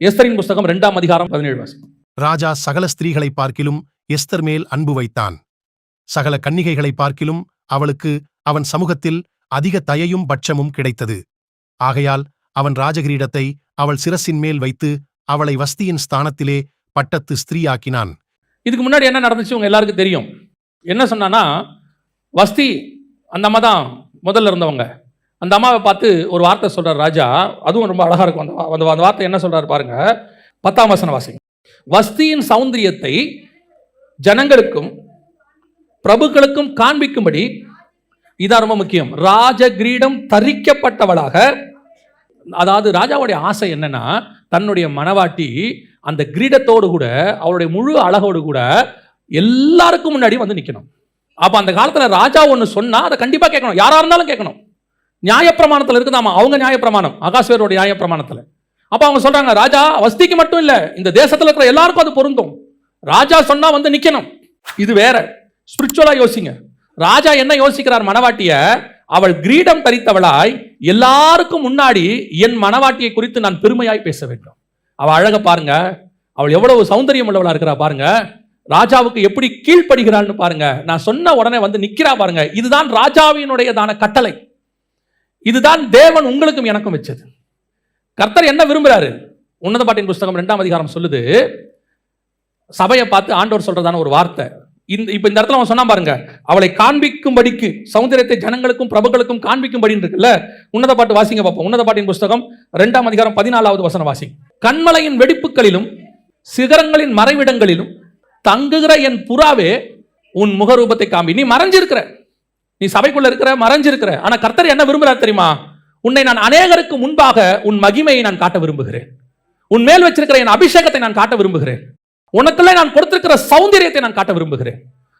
எஸ்தரின் புஸ்தகம் 2ஆம் அதிகாரம் 17 வாசிங்க. ராஜா சகல ஸ்திரீகளை பார்க்கிலும் எஸ்தர் மேல் அன்பு வைத்தான். சகல கன்னிகைகளை பார்க்கிலும் அவளுக்கு அவன் சமூகத்தில் அதிக தயையும் பட்சமும் கிடைத்தது. ஆகையால் அவன் ராஜகிரீடத்தை அவள் சிரசின் மேல் வைத்து அவளை வஸ்தியின் ஸ்தானத்திலே பட்டத்து ஸ்திரீயாக்கினான். இதுக்கு முன்னாடி என்ன நடந்துச்சு உங்க எல்லாருக்கும் தெரியும். என்ன சொன்னான்னா, வஸ்தி அந்த அம்மா தான் முதல்ல இருந்தவங்க. அந்த அம்மாவை பார்த்து ஒரு வார்த்தை சொல்றார் ராஜா. அதுவும் ரொம்ப அழகா இருக்கும். அந்த வார்த்தை என்ன சொல்றாரு பாருங்க. 10ஆம் வசனம் வாசிங்க. வஸ்தியின் சௌந்தரியத்தை ஜனங்களுக்கும் பிரபுக்களுக்கும் காண்பிக்கும்படி, இதான் ரொம்ப முக்கியம், ராஜ கிரீடம் தரிக்கப்பட்டவளாக. அதாவது ராஜாவுடைய ஆசை என்னன்னா, தன்னுடைய மணவாட்டி அந்த கிரீடத்தோடு கூட அவருடைய முழு அழகோடு கூட எல்லாருக்கும் முன்னாடி வந்து நிற்கணும். அப்ப அந்த காலத்துல ராஜா ஒன்று சொன்னா அதை கண்டிப்பா கேட்கணும். யாரா இருந்தாலும் கேட்கணும். நியாயப்பிரமாணத்தில் இருக்குதாமா, அவங்க நியாயப்பிரமாணம், அகாஸ்வேரோட நியாயப்பிரமாணத்தில். அப்ப அவங்க சொல்றாங்க, ராஜா வஸ்திக்கு மட்டும் இல்ல, இந்த தேசத்துல இருக்கிற எல்லாருக்கும் அது பொருந்தும். ராஜா சொன்னா வந்து நிக்கணும். இது வேற. ஸ்பிரிச்சுவலா யோசிங்க. ராஜா என்ன யோசிக்கிறார்? மணவாட்டிய அவள் கிரீடம் தரித்தவளாய் எல்லாருக்கும் முன்னாடி என் மணவாட்டியை குறித்து நான் பெருமையாய் பேச வேண்டும். அவள் அழக பாருங்க, அவள் எவ்வளவு சௌந்தரியம் உள்ளவளா இருக்கிறா பாருங்க, ராஜாவுக்கு எப்படி கீழ்ப்படுகிறாள்னு பாருங்க, நான் சொன்ன உடனே வந்து நிக்கிறா பாருங்க. இதுதான் ராஜாவினுடையதான கட்டளை. இதுதான் தேவன் உங்களுக்கும் எனக்கும் வச்சது. கர்த்தர் என்ன விரும்புறாரு? உன்னத பாட்டின் புஸ்தகம் 2ஆம் அதிகாரம் சொல்லுது, சபையை பார்த்து ஆண்டவர் சொல்றதான ஒரு வார்த்தை. இப்ப இந்த இடத்துல அவன் சொன்னா பாருங்க, அவளை காண்பிக்கும்படிக்கு, சௌந்தரியத்தை ஜனங்களுக்கும் பிரபுக்களுக்கும் காண்பிக்கும்படி இருக்குல்ல. உன்னத பாட்டு வாசிங்க பார்ப்போம். உன்னத பாட்டின் புஸ்தகம் 2ஆம் அதிகாரம் 14வது வசனம் வாசிங்க. கண்மலையின் வெடிப்புகளிலும் சிகரங்களின் மறைவிடங்களிலும் தங்குகிற என் புறாவே உன் முகரூபத்தை காண்பி. நீ மறைஞ்சிருக்கிற, நீ சபைக்குள்ள இருக்கிற, மறைஞ்சிருக்கிற. ஆனா கர்த்தர் என்ன விரும்புறார் தெரியுமா? உன்னை நான் அநேகருக்கு முன்பாக உன் மகிமையை நான் காட்ட விரும்புகிறேன். உன் மேல் வச்சிருக்கிற என் அபிஷேகத்தை நான் காட்ட விரும்புகிறேன். உனக்குள்ள நான் கொடுத்திருக்கிற சௌந்தரியத்தை நான் காட்ட விரும்புகிறேன்.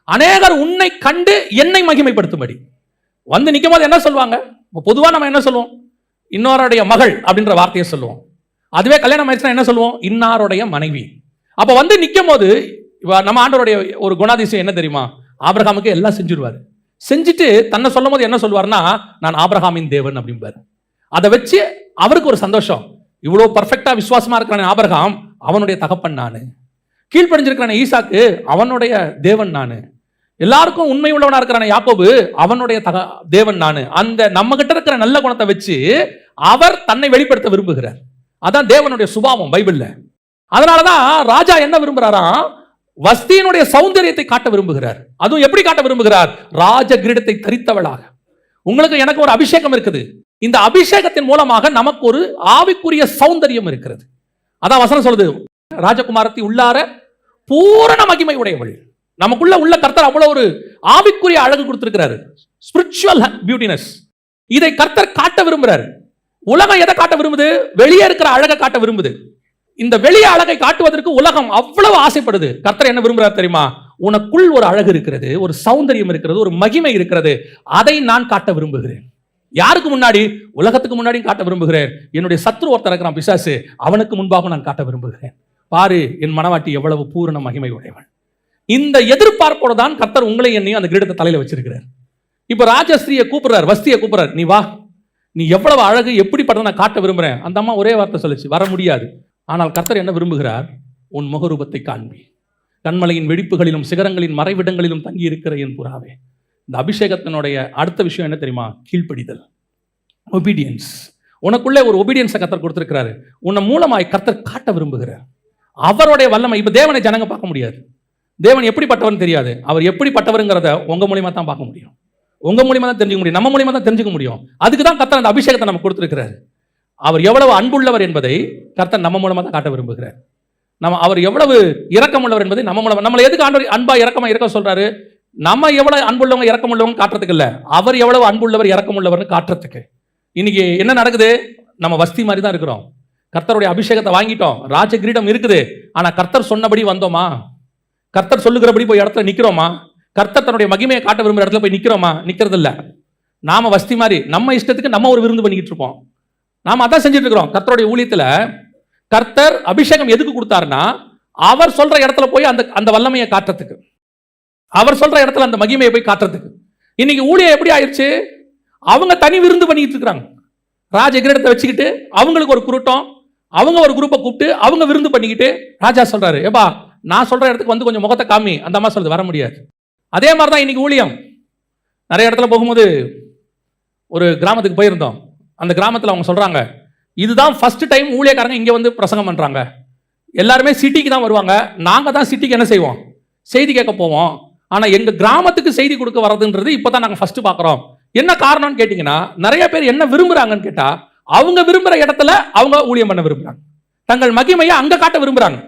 அநேகர் உன்னை கண்டு என்னை மகிமைப்படுத்தும்படி வந்து நிற்கும் போது என்ன சொல்லுவாங்க? பொதுவா நம்ம என்ன சொல்லுவோம்? இன்னொருடைய மகள் அப்படின்ற வார்த்தையை சொல்லுவோம். அதுவே கல்யாணம் ஆயிடுச்சுன்னா என்ன சொல்லுவோம்? இன்னாருடைய மனைவி. அப்ப வந்து நிற்கும் போது நம்ம ஆண்டவருடைய ஒரு குணாதிசயம் என்ன தெரியுமா? ஆபிரகாமுக்கு எல்லாம் செஞ்சிருவாரு. செஞ்சுட்டு தன்னை சொல்லும் போது என்ன சொல்வார்னா, நான் ஆபிரகாமின் தேவன் அப்படிம்பாரு. அதை வச்சு அவருக்கு ஒரு சந்தோஷம். இவ்வளவு பர்ஃபெக்டா விசுவாசமா இருக்கிறான் ஆபிரகாம், அவனுடைய தகப்பன் நானு. கீழ்ப்படிஞ்சிருக்கிறான ஈசாக்கு, அவனுடைய தேவன் நானு. எல்லாருக்கும் உண்மை உள்ளவனா இருக்கிறான யாக்கோபு, அவனுடைய தேவன் நானு. அந்த நம்ம கிட்ட இருக்கிற நல்ல குணத்தை வச்சு அவர் தன்னை வெளிப்படுத்த விரும்புகிறார். அதான் தேவனுடைய சுபாவம் பைபிள்ல. அதனாலதான் ராஜா என்ன விரும்புறாராம்? வஸ்தியினுடைய சௌந்தரியத்தை காட்ட விரும்புகிறார். அதுவும் எப்படி காட்ட விரும்புகிறார்? ராஜ கிரீடத்தை தரித்தவளாக. உங்களுக்கு எனக்கு ஒரு அபிஷேகம் இருக்குது. இந்த அபிஷேகத்தின் மூலமாக நமக்கு ஒரு ஆவிக்குரிய சௌந்தரியம் இருக்கிறது. அதான் வசனம் சொல்லுது, ராஜகுமாரத்தை உள்ளார பூரண மகிமை உடையவள். நமக்குள்ள உள்ள கர்த்தர் அவ்வளவு ஒரு ஆவிக்குரிய அழகு கொடுத்திருக்கிறாரு, ஸ்பிரிச்சுவல் பியூட்டினஸ். இதை கர்த்தர் காட்ட விரும்புறாரு. உலகம் எதை காட்ட விரும்புது? வெளியே இருக்கிற அழகை காட்ட விரும்புது. இந்த வெளிய அழகை காட்டுவதற்கு உலகம் அவ்வளவு ஆசைப்படுது. கர்த்தர் என்ன விரும்புறார் தெரியுமா? உனக்குள் ஒரு அழகு இருக்கிறது, ஒரு சௌந்தரியம் இருக்கிறது, ஒரு மகிமை இருக்கிறது. அதை நான் காட்ட விரும்புகிறேன். யாருக்கு முன்னாடி? உலகத்துக்கு முன்னாடி காட்ட விரும்புகிறேன். என்னுடைய சத்ரு ஒருத்தர் இருக்கிறான் பிசாசு, அவனுக்கு முன்பாக நான் காட்ட விரும்புகிறேன். பாரு என் மனவாட்டி எவ்வளவு பூரண மகிமை உடையவன். இந்த எதிர்பார்ப்போட தான் கர்த்தர் உங்களை என்னையும் அந்த கிரீடத்தை தலையில வச்சிருக்கிறார். இப்ப ராஜஸ்திரியை கூப்பிடுறார், வஸ்தியை கூப்பிடுறார், நீ வா, நீ எவ்வளவு அழகு எப்படிப்பட்ட நான் காட்ட விரும்புறேன். அந்த அம்மா ஒரே வார்த்தை சொல்லிச்சு, வர முடியாது. ஆனால் கர்த்தர் என்ன விரும்புகிறார்? உன் முகரூபத்தை காண்பி. கண்மலையின் வெடிப்புகளிலும் சிகரங்களின் மறைவிடங்களிலும் தங்கி இருக்கிற என் புறாவே. இந்த அபிஷேகத்தினுடைய அடுத்த விஷயம் என்ன தெரியுமா? கீழ்ப்படிதல், ஒபீடியன்ஸ். உனக்குள்ளே ஒரு ஒபீடியன்ஸை கர்த்தர் கொடுத்திருக்கிறாரு. உன்னை மூலமாய் கர்த்தர் காட்ட விரும்புகிறார் அவருடைய வல்லமை. இப்ப தேவனை ஜனங்க பார்க்க முடியாது. தேவன் எப்படிப்பட்டவர்னு தெரியாது. அவர் எப்படிப்பட்டவருங்கிறத உங்க மூலியமா தான் பார்க்க முடியும். உங்க மூலியமா தான் தெரிஞ்சுக்க முடியும். நம்ம மூலியமா தான் தெரிஞ்சுக்க முடியும். அதுக்கு தான் கர்த்தர் அந்த அபிஷேகத்தை நமக்கு கொடுத்திருக்கிறார். அவர் எவ்வளவு அன்புள்ளவர் என்பதை கர்த்தர் நம்ம மூலமா தான் காட்ட விரும்புகிறார். அவர் எவ்வளவு இரக்கம் உள்ளவர் என்பதை நம்ம மூலமா. நம்மளை எதுக்கு ஆண்டவர் அன்பா இரக்கமா இருக்க சொல்றாரு? நம்ம எவ்வளவு அன்புள்ளவங்க இரக்கம் உள்ளவங்க காட்டுறதுக்கு இல்ல, அவர் எவ்வளவு அன்புள்ளவர் இரக்கம் உள்ளவர்னு காட்டுறதுக்கு. இன்னைக்கு என்ன நடக்குது? நம்ம வஸ்தி மாதிரி தான் இருக்கிறோம். கர்த்தருடைய அபிஷேகத்தை வாங்கிட்டோம், ராஜ கிரீடம் இருக்குது. ஆனா கர்த்தர் சொன்னபடி வந்தோமா? கர்த்தர் சொல்லுகிறபடி போய் இடத்துல நிக்கிறோமா? கர்த்தர் தன்னுடைய மகிமையை காட்ட விரும்புற இடத்துல போய் நிக்கிறோமா? நிக்கிறது இல்ல. நாம வஸ்தி மாதிரி நம்ம இஷ்டத்துக்கு நம்ம ஒரு விருந்து பண்ணிக்கிட்டு இருப்போம். நாம அதான் செஞ்சுட்டு இருக்கிறோம். கர்த்தருடைய ஊழியத்துல கர்த்தர் அபிஷேகம் எதுக்கு கொடுத்தாருன்னா, அவர் சொல்ற இடத்துல போய் அந்த அந்த வல்லமையை காட்டுறதுக்கு, அவர் சொல்ற இடத்துல அந்த மகிமையை போய் காட்டுறதுக்கு. இன்னைக்கு ஊழியம் எப்படி ஆயிடுச்சு? அவங்க தனி விருந்து பண்ணிட்டு இருக்காங்க. ராஜ கிரீடத்தை வச்சுக்கிட்டு அவங்களுக்கு ஒரு குருட்டம், அவங்க ஒரு குரூப்பை கூப்பிட்டு அவங்க விருந்து பண்ணிக்கிட்டு, ராஜா சொல்றாரு, ஏப்பா நான் சொல்ற இடத்துக்கு வந்து கொஞ்சம் முகத்தை காமி. அந்த அம்மா சொல்றது வர முடியாது. அதே மாதிரி தான் இன்னைக்கு ஊழியம். நிறைய இடத்துல போகும்போது ஒரு கிராமத்துக்கு போயிருந்தோம். அந்த கிராமத்தில் அவங்க சொல்றாங்க, இதுதான் ஃபர்ஸ்ட் டைம் ஊழியக்காரங்க இங்கே வந்து பிரசங்கம் பண்றாங்க. எல்லாருமே சிட்டிக்கு தான் வருவாங்க. நாங்கள் தான் சிட்டிக்கு என்ன செய்வோம்? செய்தி கேட்க போவோம். ஆனால் எங்க கிராமத்துக்கு செய்தி கொடுக்க வர்றதுன்றது இப்போதான் நாங்கள் ஃபர்ஸ்ட் பார்க்குறோம். என்ன காரணம்னு கேட்டிங்கன்னா, நிறைய பேர் என்ன விரும்புறாங்கன்னு கேட்டால், அவங்க விரும்புகிற இடத்துல அவங்க ஊழியம் பண்ண விரும்புகிறாங்க. தங்கள் மகிமையை அங்கே காட்ட விரும்புகிறாங்க.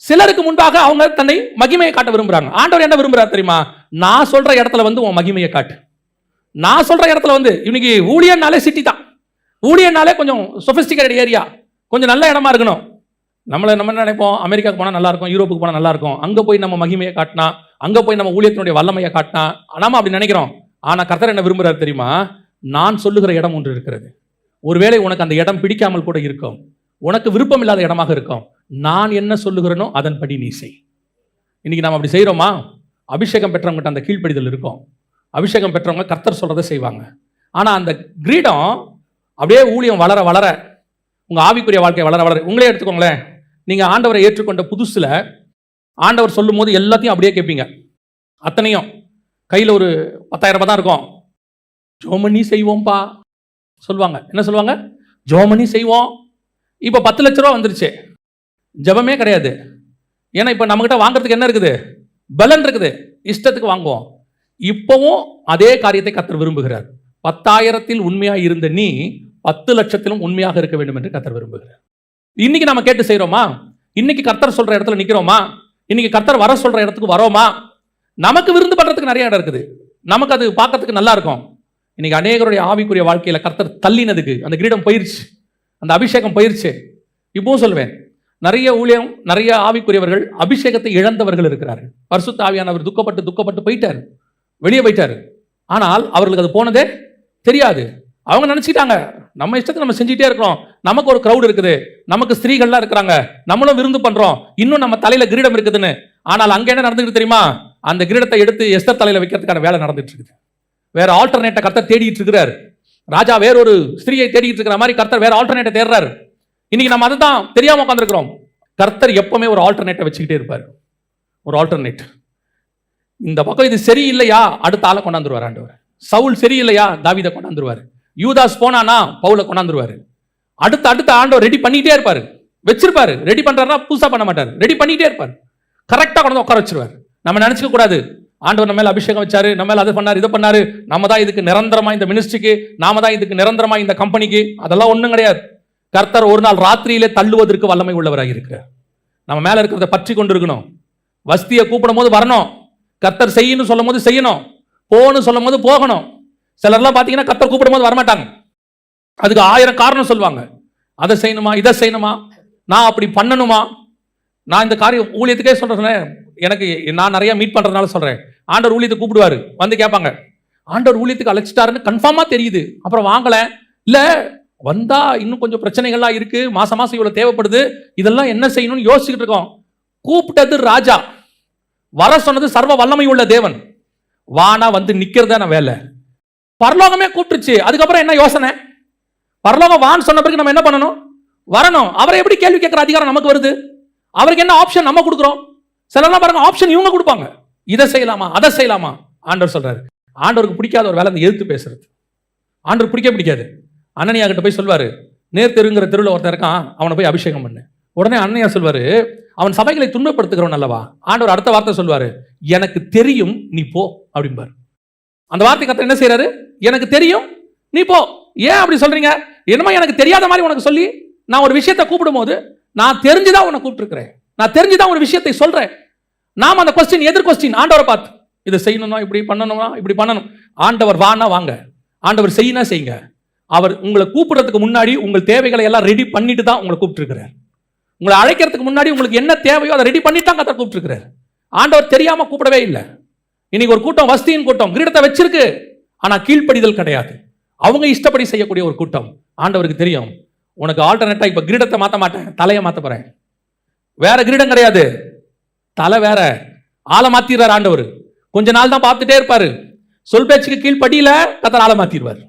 சிலருக்கு முன்பாக அவங்க தன்னை மகிமையை காட்ட விரும்புகிறாங்க. ஆண்டவர் என்ன விரும்புகிறார் தெரியுமா? நான் சொல்ற இடத்துல வந்து உன் மகிமையை காட்டு. நான் சொல்ற இடத்துல வந்து, இன்னைக்கு ஊழியனாலே சிட்டி தான். ஊழியனாலே கொஞ்சம் சொபிஸ்டிகேட்டட் ஏரியா, கொஞ்சம் நல்ல இடமா இருக்கணும். நம்ம நினைப்போம், அமெரிக்காவுக்கு போனால் நல்லா இருக்கும், யூரோப்புக்கு போனால் நல்லா இருக்கும், அங்கே போய் நம்ம மகிமையை காட்டினா, அங்கே போய் நம்ம ஊழியத்தினுடைய வல்லமையை காட்டினா, நாம அப்படி நினைக்கிறோம். ஆனால் கர்த்தர் என்ன விரும்புகிறார் தெரியுமா? நான் சொல்லுகிற இடம் ஒன்று இருக்கிறது. ஒருவேளை உனக்கு அந்த இடம் பிடிக்காமல் கூட இருக்கும், உனக்கு விருப்பம் இல்லாத இடமாக இருக்கும். நான் என்ன சொல்லுகிறேனோ அதன்படி நீ செய். இன்னைக்கு நாம் அப்படி செய்கிறோமா? அபிஷேகம் பெற்றவங்ககிட்ட அந்த கீழ்ப்படிதல் இருக்கும். அபிஷேகம் பெற்றவங்க கர்த்தர் சொல்றதை செய்வாங்க. ஆனால் அந்த கிரீடம் அப்படியே ஊழியம் வளர வளர, உங்கள் ஆவிக்குரிய வாழ்க்கை வளர வளர, உங்களே எடுத்துக்கோங்களேன். நீங்கள் ஆண்டவரை ஏற்றுக்கொண்ட புதுசில் ஆண்டவர் சொல்லும் போது எல்லாத்தையும் அப்படியே கேட்பீங்க. அத்தனையும் கையில் ஒரு 10,000 ரூபாய் தான் இருக்கும். ஜோமனி செய்வோம்ப்பா சொல்லுவாங்க. என்ன சொல்லுவாங்க? ஜோமனி செய்வோம். இப்போ 10 லட்ச ரூபா வந்துருச்சு, ஜபமே கிடையாது. ஏன்னா இப்போ நம்மகிட்ட வாங்குறதுக்கு என்ன இருக்குது? பலன் இருக்குது, இஷ்டத்துக்கு வாங்குவோம். இப்பவும் அதே காரியத்தை கர்த்தர் விரும்புகிறார். 10,000 உண்மையாக இருந்த நீ 10 லட்சத்திலும் உண்மையாக இருக்க வேண்டும் என்று கர்த்தர் விரும்புகிறார். இன்னைக்கு நம்ம கேட்டு செய்யறோமா? இன்னைக்கு கர்த்தர் சொல்ற இடத்துல நிக்கிறோமா? இன்னைக்கு கர்த்தர் வர சொல்ற இடத்துக்கு வரோமா? நமக்கு விருந்து பண்றதுக்கு நிறைய இடம் இருக்குது, நமக்கு அது பார்க்கறதுக்கு நல்லா இருக்கும். இன்னைக்கு அநேகருடைய ஆவிக்குரிய வாழ்க்கையில கர்த்தர் தள்ளினதுக்கு அந்த கிரீடம் போயிருச்சு, அந்த அபிஷேகம் போயிருச்சு. இப்பவும் சொல்வேன், நிறைய ஊழியம், நிறைய ஆவிக்குரியவர்கள் அபிஷேகத்தை இழந்தவர்கள் இருக்கிறார்கள். பரிசுத்த ஆவியானவர் துக்கப்பட்டு போயிட்டாரு, வெளியே போயிட்டாரு. ஆனால் அவர்களுக்கு அது போனதே தெரியாது. அவங்க நினைச்சிட்டாங்க நம்ம இஷ்டத்துக்கு நம்ம செஞ்சுட்டே இருக்கிறோம், நமக்கு ஒரு கிரௌட் இருக்குது, நமக்கு ஸ்திரீகள்லாம் இருக்கிறாங்க, நம்மளும் விருந்து பண்றோம், இன்னும் நம்ம தலையில கிரீடம் இருக்குதுன்னு. ஆனால் அங்க என்ன நடந்துட்டு தெரியுமா? அந்த கிரீடத்தை எடுத்து எஸ்தர் தலையில வைக்கிறதுக்கான வேலை நடந்துட்டு இருக்குது. வேற ஆல்டர்னேட்டை கர்த்தர் தேடிட்டு இருக்கிறார். ராஜா வேறொரு ஸ்திரீயை தேடிட்டு இருக்கிற மாதிரி கர்த்தர் வேற ஆல்டர்னேட்டை தேடுறாரு. இன்னைக்கு நம்ம அதுதான் தெரியாம உட்காந்துருக்கிறோம். கர்த்தர் எப்பவுமே ஒரு ஆல்டர்னேட்டை வச்சுக்கிட்டே இருப்பார். ஒரு ஆல்டர்னேட். இந்த பக்கம் இது சரியில்லையா, அடுத்த ஆளை கொண்டாந்துருவார் ஆண்டவர். சவுல் சரியில்லையா, தாவீதை கொண்டாந்துருவார். யூதாஸ் போனானா பவுலை கொண்டாந்துருவாரு. அடுத்த ஆண்டவர் ரெடி பண்ணிட்டே இருப்பாரு, வச்சிருப்பாரு. ரெடி பண்றாருன்னா புதுசா பண்ண மாட்டாரு, ரெடி பண்ணிட்டே இருப்பாரு. கரெக்டா கொண்டு உட்கார வச்சிருவாரு. நம்ம நினைச்சுக்க கூடாது ஆண்டவர் நம்ம மேல அபிஷேகம் வச்சாரு, நம்ம மேல அது பண்ணாரு, இதை பண்ணாரு, நம்ம தான் இதுக்கு நிரந்தரமா இந்த மினிஸ்ட்ரிக்கு, நாம தான் இதுக்கு நிரந்தரமா இந்த கம்பெனிக்கு. அதெல்லாம் ஒண்ணும் கிடையாது. கர்த்தர் ஒரு நாள் ராத்திரியிலே தள்ளுவதற்கு வல்லமை உள்ளவராக இருக்கிறார். நம்ம மேல இருக்கிறத பற்றி கொண்டு இருக்கணும். வஸ்தியை கூப்பிடும் போது வரணும், கர்த்தர் செய்யணும் சொல்லும் போது செய்யணும், போன்னு சொல்லும் போது போகணும். சிலர்லாம் பாத்தீங்கன்னா கர்த்தர் கூப்பிடும் போது வரமாட்டாங்க, அதுக்கு 1000 காரணம் சொல்லுவாங்க. அதை செய்யணுமா, இதை செய்யணுமா, நான் அப்படி பண்ணணுமா. நான் இந்த காரியம் ஊழியத்துக்கே சொல்றேன், எனக்கு நான் நிறைய மீட் பண்றதுனால சொல்றேன். ஆண்டவர் ஊழியத்தை கூப்பிடுவாரு, வந்து கேட்பாங்க, ஆண்டவர் ஊழியத்துக்கு அழைச்சிட்டாருன்னு கன்ஃபார்மா தெரியுது, அப்புறம் வாங்கல, இல்ல வந்தா இன்னும் கொஞ்சம் பிரச்சனைகள்லாம் இருக்கு, மாசம் இவ்வளவு தேவைப்படுது, இதெல்லாம் என்ன செய்யணும்னு யோசிச்சுட்டு இருக்கோம். கூப்பிட்டது ராஜா, வர சொன்னது சர்வ வல்லமை உள்ள தேவன். வானா வந்து நிக்கிறதான வேலை. பரலோகமே கூப்பிட்டுச்சு, அதுக்கப்புறம் என்ன யோசனை? பரலோகம் வான்னு சொன்ன பிறகு நம்ம என்ன பண்ணணும்? வரணும். அவரை எப்படி கேள்வி கேட்கிற அதிகாரம் நமக்கு வருது? அவருக்கு என்ன ஆப்ஷன் நம்ம கொடுக்குறோம்? சிலர்லாம் பாருங்க ஆப்ஷன் இவங்க கொடுப்பாங்க, இதை செய்யலாமா அதை செய்யலாமா. ஆண்டவர் சொல்றாரு, ஆண்டவருக்கு பிடிக்காத ஒரு வேலை அந்த எதிர்த்து பேசுறது. ஆண்டவர் பிடிக்காது. அனனியா கிட்ட போய் சொல்வாரு, நேர் தெருங்கிற தெருவில் ஒருத்தர் இருக்கான், அவனை போய் அபிஷேகம் பண்ணு. உடனே அனனியா சொல்வாரு, அவன் சபைகளை துன்பப்படுத்துகிறவன் அல்லவா. ஆண்டவர் அடுத்த வார்த்தை சொல்வாரு, எனக்கு தெரியும் நீ போ அப்படிம்பாரு. அந்த வார்த்தை கர்த்தர் என்ன செய்யறாரு? எனக்கு தெரியும் நீ போ. ஏன் அப்படி சொல்றீங்க? என்னமா எனக்கு தெரியாத மாதிரி உனக்கு சொல்லி, நான் ஒரு விஷயத்தை கூப்பிடும் போது நான் தெரிஞ்சுதான் உன்னை கூப்பிட்டுருக்கிறேன், நான் தெரிஞ்சுதான் ஒரு விஷயத்தை சொல்றேன். நாம அந்த கொஸ்டின் எதிர் கொஸ்டின் ஆண்டவரை பார்த்து, இதை செய்யணும்னா இப்படி பண்ணணும்னா இப்படி பண்ணணும். ஆண்டவர் வானா வாங்க, ஆண்டவர் செய்யினா செய்யுங்க. அவர் உங்களை கூப்பிடுறதுக்கு முன்னாடி உங்கள் தேவைகளை எல்லாம் ரெடி பண்ணிட்டு தான் உங்களை கூப்பிட்டுருக்கிறார். உங்களை அழைக்கிறதுக்கு முன்னாடி உங்களுக்கு என்ன தேவையோ அதை ரெடி பண்ணிட்டு தான் கர்த்தர் கூப்பிட்டுருக்கிறார். ஆண்டவர் தெரியாம கூப்பிடவே இல்லை. இன்னைக்கு ஒரு கூட்டம், வஸ்தியின் கூட்டம், கிரீடத்தை வச்சிருக்கு, ஆனா கீழ்ப்படிதல் கிடையாது. அவங்க இஷ்டப்படி செய்யக்கூடிய ஒரு கூட்டம். ஆண்டவருக்கு தெரியும், உனக்கு ஆல்டர்னேட்டா இப்ப கிரீடத்தை மாத்த மாட்டேன், தலையை மாத்த போறேன். வேற கிரீடம் கிடையாது, தலை வேற. ஆளை மாத்திடுறாரு ஆண்டவர். கொஞ்ச நாள் தான் பார்த்துட்டே இருப்பாரு, சொல் பேச்சுக்கு கீழ்ப்படியில கர்த்தர் ஆளை மாத்திடுவார்.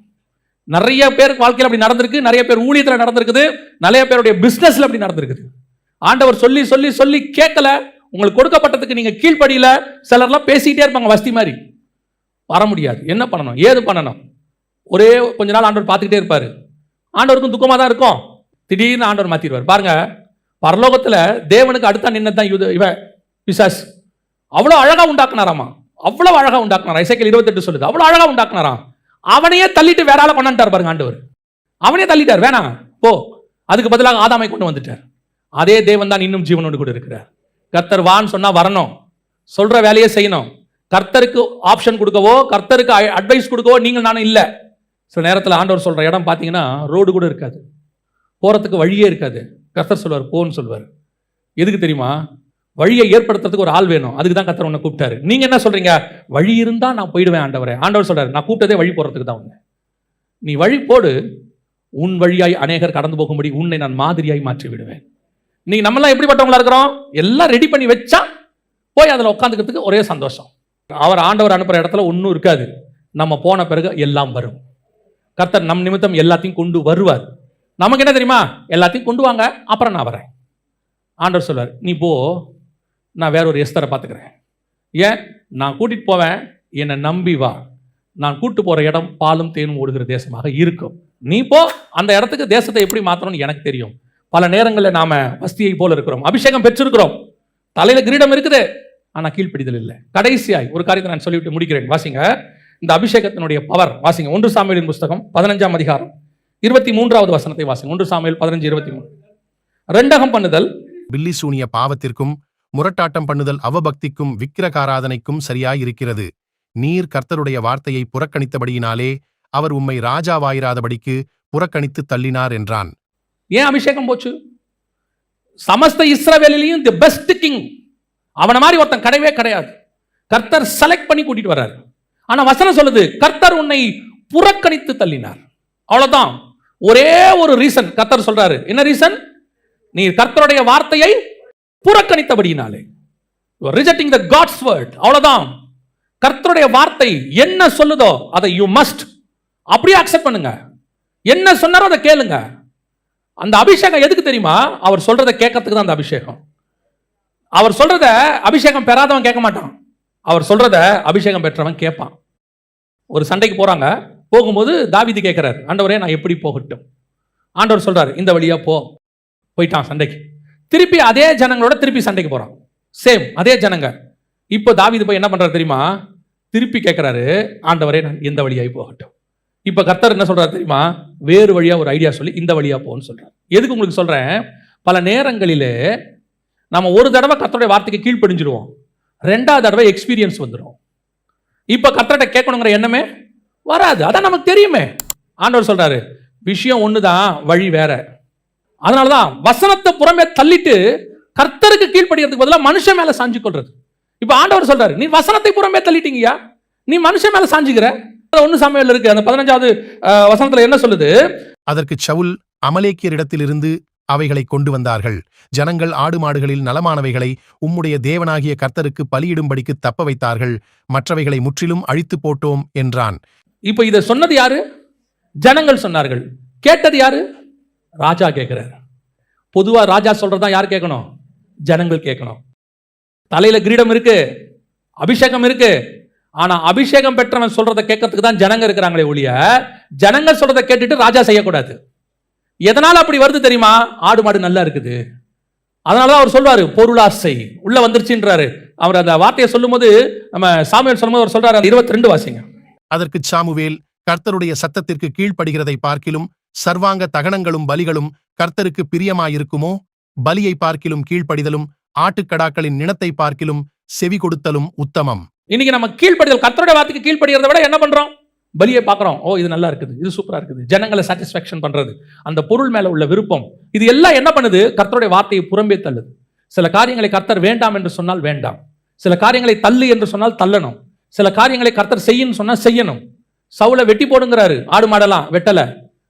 நிறைய பேருக்கு வாழ்க்கையில் அப்படி நடந்திருக்கு, நிறைய பேர் ஊழியத்துல நடந்திருக்குது, நிறைய பேருடைய பிசினஸ்ல அப்படி நடந்திருக்குது. ஆண்டவர் சொல்லி சொல்லி சொல்லி கேட்கல, உங்களுக்கு கொடுக்கப்பட்டதுக்கு நீங்க கீழ்ப்படியில. சிலர்லாம் பேசிக்கிட்டே இருப்பாங்க வஸ்தி மாதிரி, வர முடியாது. என்ன பண்ணணும், ஏது பண்ணணும், ஒரே கொஞ்ச நாள் ஆண்டவர் பார்த்துக்கிட்டே இருப்பாரு. ஆண்டவருக்கும் துக்கமா தான் இருக்கும், திடீர்னு ஆண்டவர் மாத்திடுவார். பாருங்க, பரலோகத்துல தேவனுக்கு அடுத்த நின்னதான் இவன் பிசாஸ். அவ்வளவு அழகா உண்டாக்குனாராமா, அவ்வளவு அழகா உண்டாக்குனாரா. எசேக்கியேல் 28 சொல்லுது, அவ்வளவு அழகா உண்டாக்குனாராம். அவனையே தள்ளிட்டு வேற ஆளை கொண்டாண்டார் பாருங்க ஆண்டவர். அவனே தள்ளிட்டார், வேணாம் போ. அதுக்கு பதிலாக ஆதாமை கொண்டு வந்துட்டார். அதே தேவன் தான் இன்னும் ஜீவனோடு கூட இருக்கிறார். கர்த்தர் வான்னு சொன்னா வரணும், சொல்ற வேலையை செய்யணும். கர்த்தருக்கு ஆப்ஷன் கொடுக்கவோ, கர்த்தருக்கு அட்வைஸ் கொடுக்கவோ நீங்கள் நானும் இல்லை. சில நேரத்தில் ஆண்டவர் சொல்ற இடம் பார்த்தீங்கன்னா ரோடு கூட இருக்காது, போறதுக்கு வழியே இருக்காது. கர்த்தர் சொல்வார் போன்னு சொல்வார். எதுக்கு தெரியுமா? வழியை ஏற்படுத்துறதுக்கு ஒரு ஆள் வேணும். அதுக்கு தான் கர்த்தர் உன்னை கூப்பிட்டாரு. நீங்க என்ன சொல்றீங்க? வழி இருந்தா நான் போயிடுவேன் ஆண்டவரே. ஆண்டவர் சொல்றாரு, நான் கூப்பிட்டதே வழி போறதுக்கு தான் உன்னை. நீ வழி போடு, உன் வழியாய் அநேகர் கடந்து போகும்படி உன்னை நான் மாதிரியாய் மாற்றி விடுவேன். நீங்க நம்மளாம் எப்படிப்பட்டவங்களா இருக்கிறோம்? எல்லாம் ரெடி பண்ணி வச்சா போய் அதில் உட்காந்துக்கிறதுக்கு ஒரே சந்தோஷம். அவர் ஆண்டவர் அனுப்புற இடத்துல ஒன்றும் இருக்காது. நம்ம போன பிறகு எல்லாம் வரும். கர்த்தர் நம் நிமித்தம் எல்லாத்தையும் கொண்டு வருவார். நமக்கு என்ன தெரியுமா? எல்லாத்தையும் கொண்டு வாங்க, அப்புறம் நான் வரேன். ஆண்டவர் சொல்வார், நீ போ, நான் வேற ஒரு எஸ்தரை பார்த்துக்கிறேன். ஏன்? நான் கூட்டிட்டு போவேன், என்னை நம்பி வா. நான் கூட்டு போற இடம் பாலும் தேனும் ஓடுகிற தேசமாக இருக்கும். நீ போ, அந்த இடத்துக்கு தேசத்தை எப்படி மாற்றணும்னு எனக்கு தெரியும். பல நேரங்களில் நாம வஸ்தியை போல இருக்கிறோம், அபிஷேகம் பெற்றிருக்கிறோம், தலையில கிரீடம் இருக்குது, ஆனா கீழ்ப்படிதல் இல்லை. கடைசியாய் ஒரு காரியத்தை நான் சொல்லிவிட்டு முடிக்கிறேன். வாசிங்க இந்த அபிஷேகத்தினுடைய பவர். வாசிங்க 1 சாமுவேலின் புஸ்தகம் 15ஆம் அதிகாரம் 23வது வசனத்தை வாசிங்க. 1 சாமுவேல் 15:23. ரெண்டகம் பண்ணுதல் பில்லி சூனிய பாவத்திற்கும் முரட்டாட்டம் பண்ணுதல் அவபக்திக்கும் விக்கிரகாராதனைக்கும் சரியாயிருக்கிறது. நீர் கர்த்தருடைய வார்த்தையை புறக்கணித்தபடியினாலே அவர் உம்மை ராஜாவாயிராதபடிக்கு புறக்கணித்து தள்ளினார் என்றான். ஏன் அபிஷேகம் போச்சு? சமஸ்த இஸ்ரவேலிலையும் தி பெஸ்ட் கிங், அவன மாதிரி ஒருத்தன் கிடையவே கிடையாது. கர்த்தர் செலக்ட் பண்ணி கூட்டிட்டு வர்றாரு. ஆனா வசனம் சொல்லுது கர்த்தர் உன்னை புறக்கணித்து தள்ளினார். அவ்வளவுதான். ஒரே ஒரு ரீசன் கர்த்தர் சொல்றாரு. என்ன ரீசன்? நீ கர்த்தருடைய வார்த்தையை புறக்கணித்தபடியினாலே. you are rejecting the God's word. அவ்வளவுதான். கர்த்தருடைய வார்த்தை என்ன சொல்லுதோ அதை யூ மஸ்ட் அப்படியே அக்செப்ட் பண்ணுங்க. என்ன சொன்னாரோ அதை கேளுங்க. அந்த அபிஷேகம் எதுக்கு தெரியுமா? அவர் சொல்றதை கேட்கறதுக்கு தான் அந்த அபிஷேகம். அவர் சொல்றத அபிஷேகம் பெறாதவன் கேட்க மாட்டான். அவர் சொல்றத அபிஷேகம் பெற்றவன் கேட்பான். ஒரு சண்டைக்கு போறாங்க. போகும்போது தாவீது கேட்கிறார், ஆண்டவரே நான் எப்படி போகட்டும்? ஆண்டவர் சொல்றாரு இந்த வழியா போ. போயிட்டான் சண்டைக்கு. திருப்பி அதே ஜனங்களோட திருப்பி சண்டைக்கு போறான். சேம் அதே ஜனங்க. இப்போ தாவீது போய் என்ன பண்றாரு தெரியுமா? திருப்பி கேட்கிறாரு, ஆண்டவரே நான் இந்த வழியாய் போகட்டும். இப்ப கர்த்தர் என்ன சொல்றாரு தெரியுமா? வேறு வழியா ஒரு ஐடியா சொல்லி இந்த வழியா போன்னு சொல்றாரு. எதுக்கு உங்களுக்கு சொல்றேன்? பல நேரங்களிலே நம்ம ஒரு தடவை கர்த்தருடைய வார்த்தைக்கு கீழ்ப்படிஞ்சிருவோம், ரெண்டாவது தடவை எக்ஸ்பீரியன்ஸ் வந்துடும். இப்ப கர்த்தர்கிட்ட கேட்கணுங்கிற எண்ணமே வராது. அதான் நமக்கு தெரியுமே. ஆண்டவர் சொல்றாரு விஷயம் ஒண்ணுதான், வழி வேற. அதனாலதான் வசனத்தை புறமே தள்ளிட்டு கர்த்தருக்கு கீழ்ப்படிக்கிறதுக்கு பதிலாக மனுஷன் மேல சாஞ்சு கொள்றது. இப்ப ஆண்டவர் சொல்றாரு நீ வசனத்தை புறமே தள்ளிட்டீங்கயா, நீ மனுஷன் மேல சாஞ்சுக்கிற. 1 சாமுவேல் இருக்கு, அந்த 15வது வசனத்துல என்ன சொல்லுது? அதற்கு சவுல் அமலேக்கியரிடத்திலிருந்து அவைகளை கொண்டு வந்தார்கள். ஜனங்கள் ஆடு மாடுகளில் நலமானவைகளை உம்முடைய தேவனாகிய கர்த்தருக்கு பலியிடும்படிக்கு தப்ப வைத்தார்கள், மற்றவைகளை முற்றிலும் அழித்து போட்டோம் என்றான். இப்ப இதை சொன்னது யாரு? ஜனங்கள் சொன்னார்கள். கேட்டது யாரு? ராஜா கேட்கிறார். பொதுவா ராஜா சொல்றதான் யார் கேட்கணும்? ஜனங்கள் கேட்கணும். தலையில கிரீடம் இருக்கு, அபிஷேகம் இருக்கு. ஆனா அபிஷேகம் பெற்றவன் சொல்றதை கேட்கறதுக்கு தான் ஜனங்க இருக்கிறாங்களே ஒழிய ஜனங்கள் சொல்றதை கேட்டுட்டு ராஜா செய்யக்கூடாது. எதனால அப்படி வருது தெரியுமா? ஆடு மாடு நல்லா இருக்குது. அதனாலதான் அவர் சொல்வாரு பொருளாசை உள்ள வந்துருச்சுன்றாரு. அவர் அந்த வார்த்தையை சொல்லும் போது, நம்ம சாமுவேல் சொல்லும்போது அவர் சொல்றாரு, 22 வாசிங்க. அதற்கு சாமுவேல் கர்த்தருடைய சத்தத்திற்கு கீழ்ப்படுகிறதை பார்க்கிலும் சர்வாங்க தகனங்களும் பலிகளும் கர்த்தருக்கு பிரியமாயிருக்குமோ? பலியை பார்க்கிலும் கீழ்ப்படிதலும் ஆட்டுக்கடாக்களின் நிணத்தை பார்க்கிலும் செவி கொடுத்தலும் உத்தமம். இன்னைக்கு நம்ம கீழ்ப்படிதல், கர்த்தருடைய வார்த்தைக்கு கீழ்ப்படிகிறத விட என்ன பண்றோம்? பலியை பார்க்கிறோம். ஓ இது நல்லா இருக்குது, இது சூப்பரா இருக்குது, ஜனங்களை சாட்டிஸ்பாக்சன் பண்றது, அந்த பொருள் மேல உள்ள விருப்பம், இது எல்லாம் என்ன பண்ணுது? கர்த்தருடைய வார்த்தையை புறம்பே தள்ளுது. சில காரியங்களை கர்த்தர் வேண்டாம் என்று சொன்னால் வேண்டாம், சில காரியங்களை தள்ளு என்று சொன்னால் தள்ளணும், சில காரியங்களை கர்த்தர் செய்யணும் சொன்னா செய்யணும். சவுலை வெட்டி போடுங்கிறாரு, ஆடு மாடெல்லாம் வெட்டல.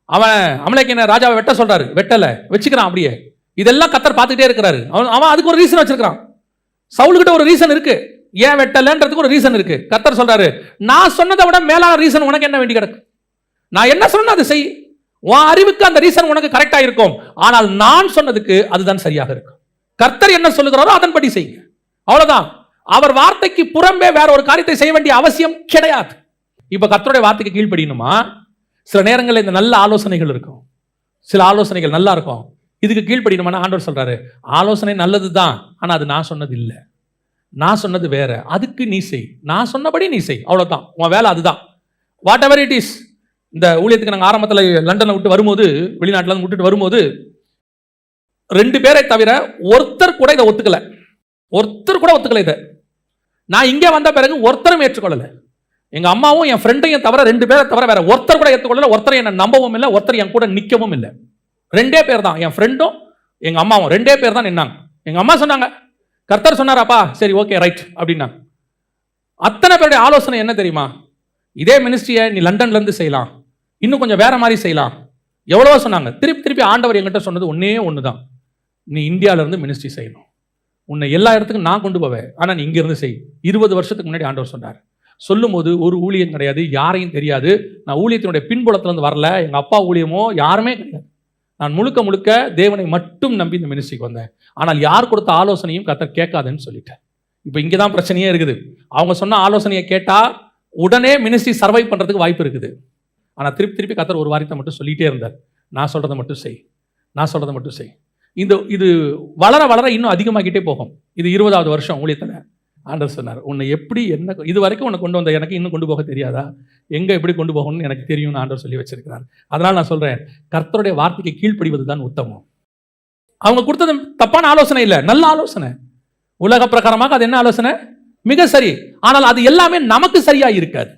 அவன் அமலேக்கியனை ராஜாவை வெட்ட சொல்றாரு, வெட்டல, வச்சுக்கிறான் அப்படியே. இதெல்லாம் கர்த்தர் பார்த்துட்டே இருக்கிறாரு. அவன் அதுக்கு ஒரு ரீசன் வச்சிருக்கான். சவுலுக்கிட்ட ஒரு ரீசன் இருக்கு, ஏன் வெட்டலன்றதுக்கு ஒரு ரீசன் இருக்கு. கர்த்தர் சொல்றாரு நான் சொன்னதை விட மேலான ரீசன் உனக்கு என்ன வேண்டி கிடக்கு? நான் என்ன சொன்ன அதை செய். உன் அறிவுக்கு அந்த ரீசன் உனக்கு கரெக்டா இருக்கும், ஆனால் நான் சொன்னதுக்கு அதுதான் சரியாக இருக்கும். கர்த்தர் என்ன சொல்லுகிறாரோ அதன்படி செய்யுங்க, அவ்வளவுதான். அவர் வார்த்தைக்கு புறம்பே வேற ஒரு காரியத்தை செய்ய வேண்டிய அவசியம் கிடையாது. இப்ப கர்த்தருடைய வார்த்தைக்கு கீழ்ப்படியணுமா? சில நேரங்களில் இந்த நல்ல ஆலோசனைகள் இருக்கும், சில ஆலோசனைகள் நல்லா இருக்கும், இதுக்கு கீழ்ப்படியணுமா? ஆண்டவர் சொல்றாரு ஆலோசனை நல்லதுதான், ஆனா அது நான் சொன்னது இல்லை, நான் சொன்னது வேற, அதுக்கு நீ செய், நான் சொன்னபடி நீ செய், அவ்வளவுதான். உன் வேலை அதுதான். What ever it is. இந்த ஊழியத்துக்கு நாங்கள் ஆரம்பத்தில் லண்டனை விட்டு வரும்போது, வெளிநாட்டில் விட்டுட்டு வரும்போது 2 பேரை தவிர ஒருத்தர் கூட இதை ஒத்துக்கல. ஒருத்தர் கூட ஒத்துக்கல இதை. நான் இங்கே வந்த பிறகு ஒருத்தரும் ஏற்றுக்கொள்ளல. எங்க அம்மாவும் என் ஃப்ரெண்டையும் தவிர 2 பேரை தவிர வேற ஒருத்தர் கூட ஏற்றுக்கொள்ளல. ஒருத்தர் என்னை நம்பவும் இல்லை, ஒருத்தர் என் கூட நிற்கவும் இல்லை. 2 பேர் தான், என் ஃப்ரெண்டும் எங்க அம்மாவும் 2 பேர் தான் நின்னாங்க. எங்க அம்மா சொன்னாங்க கர்த்தர் சொன்னாராப்பா, சரி ஓகே ரைட் அப்படின்னா. அத்தனை பேருடைய ஆலோசனை என்ன தெரியுமா? இதே மினிஸ்ட்ரியை நீ லண்டன்ல இருந்து செய்யலாம், இன்னும் கொஞ்சம் வேற மாதிரி செய்யலாம், எவ்வளவோ சொன்னாங்க. திருப்பி திருப்பி ஆண்டவர் என்கிட்ட சொன்னது ஒன்னே ஒண்ணுதான், நீ இந்தியால இருந்து மினிஸ்ட்ரி செய்யணும், உன்னை எல்லா இடத்துக்கும் நான் கொண்டு போவேன், ஆனா நீ இங்க இருந்து செய். 20 வருஷத்துக்கு முன்னாடி ஆண்டவர் சொன்னார். சொல்லும் போது ஒரு ஊழியம் கிடையாது, யாரையும் தெரியாது. நான் ஊழியத்தினுடைய பின்புலத்துல இருந்து வரல, எங்க அப்பா ஊழியமோ யாருமே கிடையாது. நான் முழுக்க முழுக்க தேவனை மட்டும் நம்பி இந்த மினிஸ்ட்ரிக்கு வந்தேன். ஆனால் யார் கொடுத்த ஆலோசனையும் கர்த்தர் கேட்காதுன்னு சொல்லிட்டேன். இப்போ இங்கே தான் பிரச்சனையே இருக்குது. அவங்க சொன்ன ஆலோசனையை கேட்டால் உடனே மினிஸ்ட்ரி சர்வை பண்ணுறதுக்கு வாய்ப்பு இருக்குது. ஆனால் திருப்பி திருப்பி கர்த்தர் ஒரு வாரியத்தை மட்டும் சொல்லிகிட்டே இருந்தார், நான் சொல்கிறத மட்டும் செய், நான் சொல்கிறத மட்டும் செய். இது வளர வளர இன்னும் அதிகமாகிட்டே போகும். இது 20வது வருஷம் ஊழியத்தில். ஆண்டவர் சொன்னார், உன்னை எப்படி என்ன இது வரைக்கும் உன்னை கொண்டு வந்த எனக்கு இன்னும் கொண்டு போக தெரியாதா? எங்கே எப்படி கொண்டு போகணும்னு எனக்கு தெரியும்னு ஆண்டவர் சொல்லி வச்சிருக்கிறார். அதனால் நான் சொல்கிறேன், கர்த்தருடைய வார்த்தைக்கு கீழ்ப்படிவது தான் உத்தமம். அவங்க கொடுத்தது தப்பான ஆலோசனை இல்லை, நல்ல ஆலோசனை. உலக பிரகாரமாக அது என்ன ஆலோசனை? மிக சரி. ஆனால் அது எல்லாமே நமக்கு சரியா இருக்காது.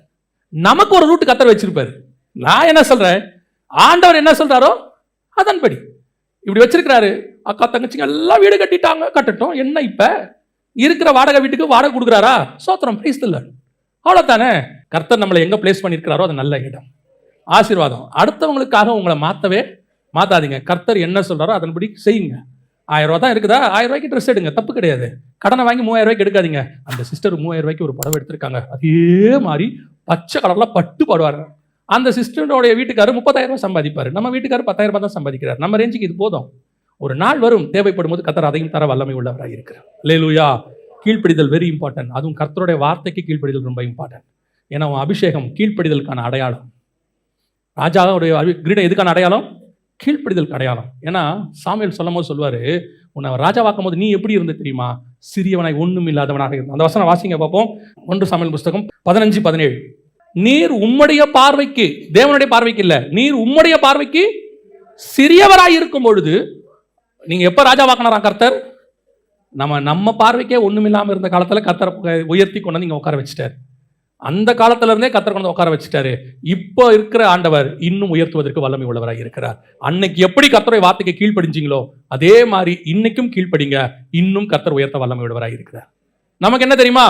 நமக்கு ஒரு ரூட் கர்த்தர் வச்சிருப்பாரு. நான் என்ன சொல்றேன், ஆண்டவர் என்ன சொல்றாரோ அதன்படி இப்படி வச்சிருக்கிறாரு. அக்கா தங்கச்சிங்க எல்லாம் வீடு கட்டிட்டாங்க, கட்டட்டும். என்ன இப்ப இருக்கிற வாடகை வீட்டுக்கு வாடகை கொடுக்குறாரா? சோத்திரம், பிரைஸ் தி லார்ட். அவ்வளவுதானே. கர்த்தர் நம்மளை எங்க பிளேஸ் பண்ணியிருக்கிறாரோ அது நல்ல இடம், ஆசீர்வாதம். அடுத்தவங்களுக்காக உங்களை மாத்தாதீங்க. கர்த்தர் என்ன சொல்றாரோ அதன்படி செய்யுங்க. 1000 ரூபா தான் இருக்குதா, 1000 ரூபாய்க்கு ட்ரெஸ் எடுங்க, தப்பு கிடையாது. கடனை வாங்கி 3000 ரூபாய்க்கு எடுக்காதீங்க. அந்த சிஸ்டர் 3000 ரூபாய்க்கு ஒரு புடவை எடுத்திருக்காங்க, அதே மாதிரி பச்சை கலர்ல பட்டு பாடுவாரு. அந்த சிஸ்டருடைய வீட்டுக்காரர் 30,000 ரூபாய் சம்பாதிப்பாரு, நம்ம வீட்டுக்காரர் 10,000 ரூபாய் தான் சம்பாதிக்கிறார். நம்ம ரேஞ்சுக்கு இது போதும். ஒரு நாள் வரும், தேவைப்படும் போது கர்த்தர் அதையும் தர வல்லமை உள்ளவராக இருக்கிறார். அல்லேலூயா. கீழ்ப்படிதல் வெரி இம்பார்ட்டன்ட். அதுவும் கர்த்தருடைய வார்த்தைக்கு கீழ்ப்படிதல் ரொம்ப இம்பார்ட்டன்ட். ஏன்னா அபிஷேகம் கீழ்ப்படிதலுக்கான அடையாளம். ராஜாவுடைய கிரீடம் எதுக்கான அடையாளம்? கீழ்ப்படிதலுக்கு அடையாளம். ஏன்னா சாமுவேல் சொல்லும் போது சொல்வாரு, உன்னை ராஜாவாக்கும் போது நீ எப்படி இருந்த தெரியுமா? சிறியவனாய் ஒண்ணும் இல்லாதவனாக இருந்த. அந்த வசனம் வாசிங்க பார்ப்போம். 1 சாமுவேல் புஸ்தகம் 15:17. நீர் உம்முடைய பார்வைக்கு, தேவனுடைய பார்வைக்கு இல்ல, நீர் உம்முடைய பார்வைக்கு சிறியவராய் இருக்கும் பொழுது, நீங்க எப்ப ராஜாவாக்கினாரா கர்த்தர்? நம்ம பார்வைக்கே ஒண்ணும் இல்லாம இருந்த காலத்துல கர்த்தரை உயர்த்தி கொண்டு வந்து இங்க உட்கார வச்சுட்டார். அந்த காலத்துல இருந்தே கர்த்தர் கொண்டு உட்கார வச்சுட்டாரு. இப்போ இருக்கிற ஆண்டவர் இன்னும் உயர்த்துவதற்கு வல்லமை உள்ளவராக இருக்கிறார். அன்னைக்கு எப்படி கர்த்தருடைய வார்த்தைக்கு கீழ்ப்படிஞ்சீங்களோ அதே மாதிரி இன்னைக்கும் கீழ்ப்படிங்க, இன்னும் கர்த்தர் உயர்த்த வல்லமை உள்ளவராக இருக்கிறார். நமக்கு என்ன தெரியுமா?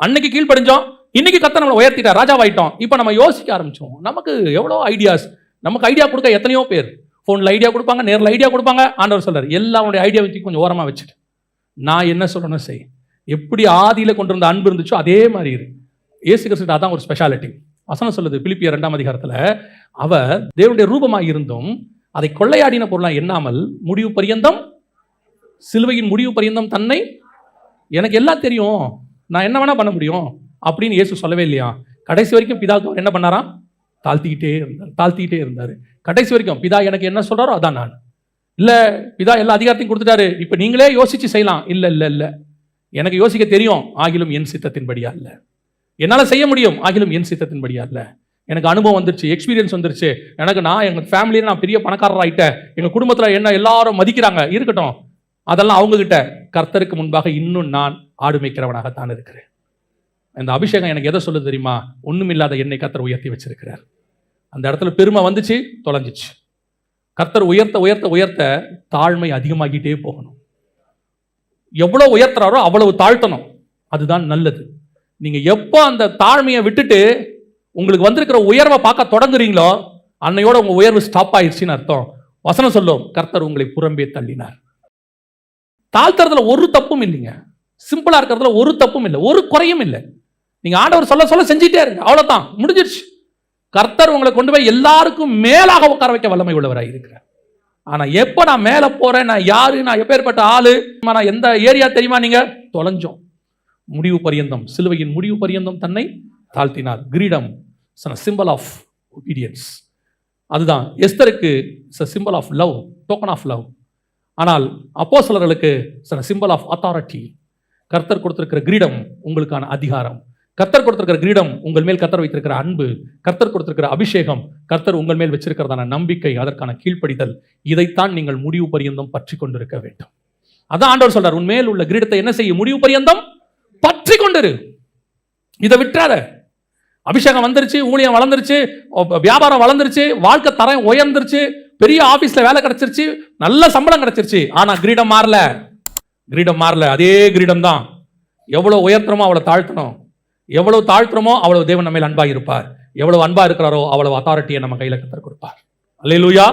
அன்னைக்கு கீழ்ப்படிஞ்சோம், இன்னைக்கு கர்த்தர் நம்மளை உயர்த்திட்டார், ராஜாவாயிட்டோம். இப்போ நம்ம யோசிக்க ஆரம்பிச்சோம். நமக்கு எவ்வளோ ஐடியாஸ், நமக்கு ஐடியா கொடுக்க எத்தனையோ பேர் ஃபோனில் ஐடியா கொடுப்பாங்க, நேரில் ஐடியா கொடுப்பாங்க. ஆண்டவர் சொல்றாரு, எல்லாருடைய ஐடியா வச்சு கொஞ்சம் ஓரமாக வச்சுட்டு நான் என்ன சொல்லணும் செய். எப்படி ஆதியில் கொண்டு வந்த அன்பு இருந்துச்சோ அதே மாதிரி இருக்கு. இயேசு கிறிஸ்து அதான் ஒரு ஸ்பெஷாலிட்டி. வசனம் சொல்லுது பிலிப்பியர் 2ஆம் அதிகாரத்தில், அவர் தேவனுடைய ரூபமாக இருந்தும் அதை கொள்ளையாடின பொருளாக எண்ணாமல் முடிவு பரியந்தம், சிலுவையின் முடிவு பரியந்தம் தன்னை, எனக்கு எல்லாம் தெரியும், நான் என்ன வேணா பண்ண முடியும் அப்படின்னு இயேசு சொல்லவே இல்லையா. கடைசி வரைக்கும் பிதாவுக்கு அவர் என்ன பண்ணாராம்? தாழ்த்திக்கிட்டே இருந்தார். கடைசி வரைக்கும் பிதா எனக்கு என்ன சொல்றாரோ அதான் நான். இல்லை பிதா எல்லா அதிகாரத்தையும் கொடுத்துட்டாரு, இப்போ நீங்களே யோசிச்சு செய்யலாம். இல்லை இல்லை இல்லை, எனக்கு யோசிக்க தெரியும், ஆகிலும் என் சித்தத்தின்படியா இல்லை. என்னால் செய்ய முடியும், ஆகிலும் என் சித்தத்தின்படியா இல்லை. எனக்கு அனுபவம் வந்துருச்சு, எக்ஸ்பீரியன்ஸ் வந்துருச்சு. நான் எங்கள் ஃபேமிலியில் நான் பெரிய பணக்காரர் ஆகிட்டேன், எங்கள் குடும்பத்தில் என்ன எல்லாரும் மதிக்கிறாங்க, இருக்கட்டும். அதெல்லாம் அவங்ககிட்ட. கர்த்தருக்கு முன்பாக இன்னும் நான் ஆடு மேய்க்கிறவனாகத்தான் இருக்கிறேன். இந்த அபிஷேகம் எனக்கு எதை சொல்லுது தெரியுமா? ஒண்ணுமில்லாத என்னை கர்த்தர் உயர்த்தி வச்சிருக்கிறார். அந்த இடத்துல பெருமை வந்துச்சு, தொலைஞ்சிச்சு. கர்த்தர் உயர்த்த உயர்த்த உயர்த்த தாழ்மை அதிகமாகிட்டே போகணும். எவ்வளவு உயர்த்துறாரோ அவ்வளவு தாழ்த்தணும், அதுதான் நல்லது. நீங்க எப்போ அந்த தாழ்மையை விட்டுட்டு உங்களுக்கு வந்திருக்கிற உயர்வை பார்க்க தொடங்குறீங்களோ அன்னையோட உங்க உயர்வு ஸ்டாப் ஆயிடுச்சுன்னு அர்த்தம். வசனம் சொல்லும், கர்த்தர் உங்களை புறம்பே தள்ளினார். தாழ்த்துறதுல ஒரு தப்பும் இல்லைங்க, சிம்பிளா இருக்கிறதுல ஒரு தப்பும் இல்லை, ஒரு குறையும் இல்லை. நீங்க ஆண்டவர் சொல்ல சொல்ல செஞ்சுட்டே இருங்க, அவ்வளவுதான், முடிஞ்சிருச்சு. கர்த்தர் உங்களை கொண்டு போய் எல்லாருக்கும் மேலாக உட்கார வைக்க வல்லமை உள்ளவராக இருக்கிறார். ஆனா எப்ப நான் மேல போறேன், நான் யாரு, நான் எப்பேற்பட்ட ஆளு, நான் எந்த ஏரியா தெரியுமா? நீங்க தொலைஞ்சோம். முடிவு பரியந்தம், சிலுவையின் முடிவு பரியந்தம் தன்னை தாழ்த்தினார். கிரீடம் சிம்பிள் ஆஃப் ஒபீடியன்ஸ். அதுதான் எஸ்தருக்கு symbol of love, token of love. ஆனால் அப்போஸ்தலர்களுக்கு சிம்பிள் ஆஃப் அத்தாரிட்டி. கர்த்தர் கொடுத்திருக்கிற கிரீடம் உங்களுக்கான அதிகாரம், கர்த்தர் கொடுத்திருக்கிற கிரீடம் உங்கள் மேல் கர்த்தர் வைத்திருக்கிற அன்பு, கர்த்தர் கொடுத்திருக்கிற அபிஷேகம், கர்த்தர் உங்கள் மேல் வச்சிருக்கிறதான நம்பிக்கை, அதற்கான கீழ்ப்படிதல். இதைத்தான் நீங்கள் முடிவு பரியந்தம் பற்றி கொண்டிருக்க வேண்டும். அதான் ஆண்டவர் சொல்றார், உன் மேல் உள்ள கிரீடத்தை என்ன செய்ய? முடிவு பரியந்தம் பற்றி கொண்டிரு, இதை விட்டுறாத. அபிஷேகம் வந்துருச்சு, ஊழியம் வளர்ந்துருச்சு, வியாபாரம் வளர்ந்துருச்சு, வாழ்க்கை தரம் உயர்ந்துருச்சு, பெரிய ஆபீஸ்ல வேலை கிடைச்சிருச்சு, நல்ல சம்பளம் கிடைச்சிருச்சு. ஆனா கிரீடம் மாறல, கிரீடம் மாறல, அதே கிரீடம் தான். எவ்வளவு உயர்த்தணுமோ அவ்வளவு தாழ்த்தணும், எவ்வளவு தாழ்த்துறோமோ அவ்வளவு தேவன் நம்ம மேல் அன்பா இருப்பார், எவ்வளவு அன்பா இருக்கிறாரோ அவ்வளவு அத்தாரிட்டியை நம்ம கையில கர்த்தர் கொடுப்பார். அல்லேலூயா.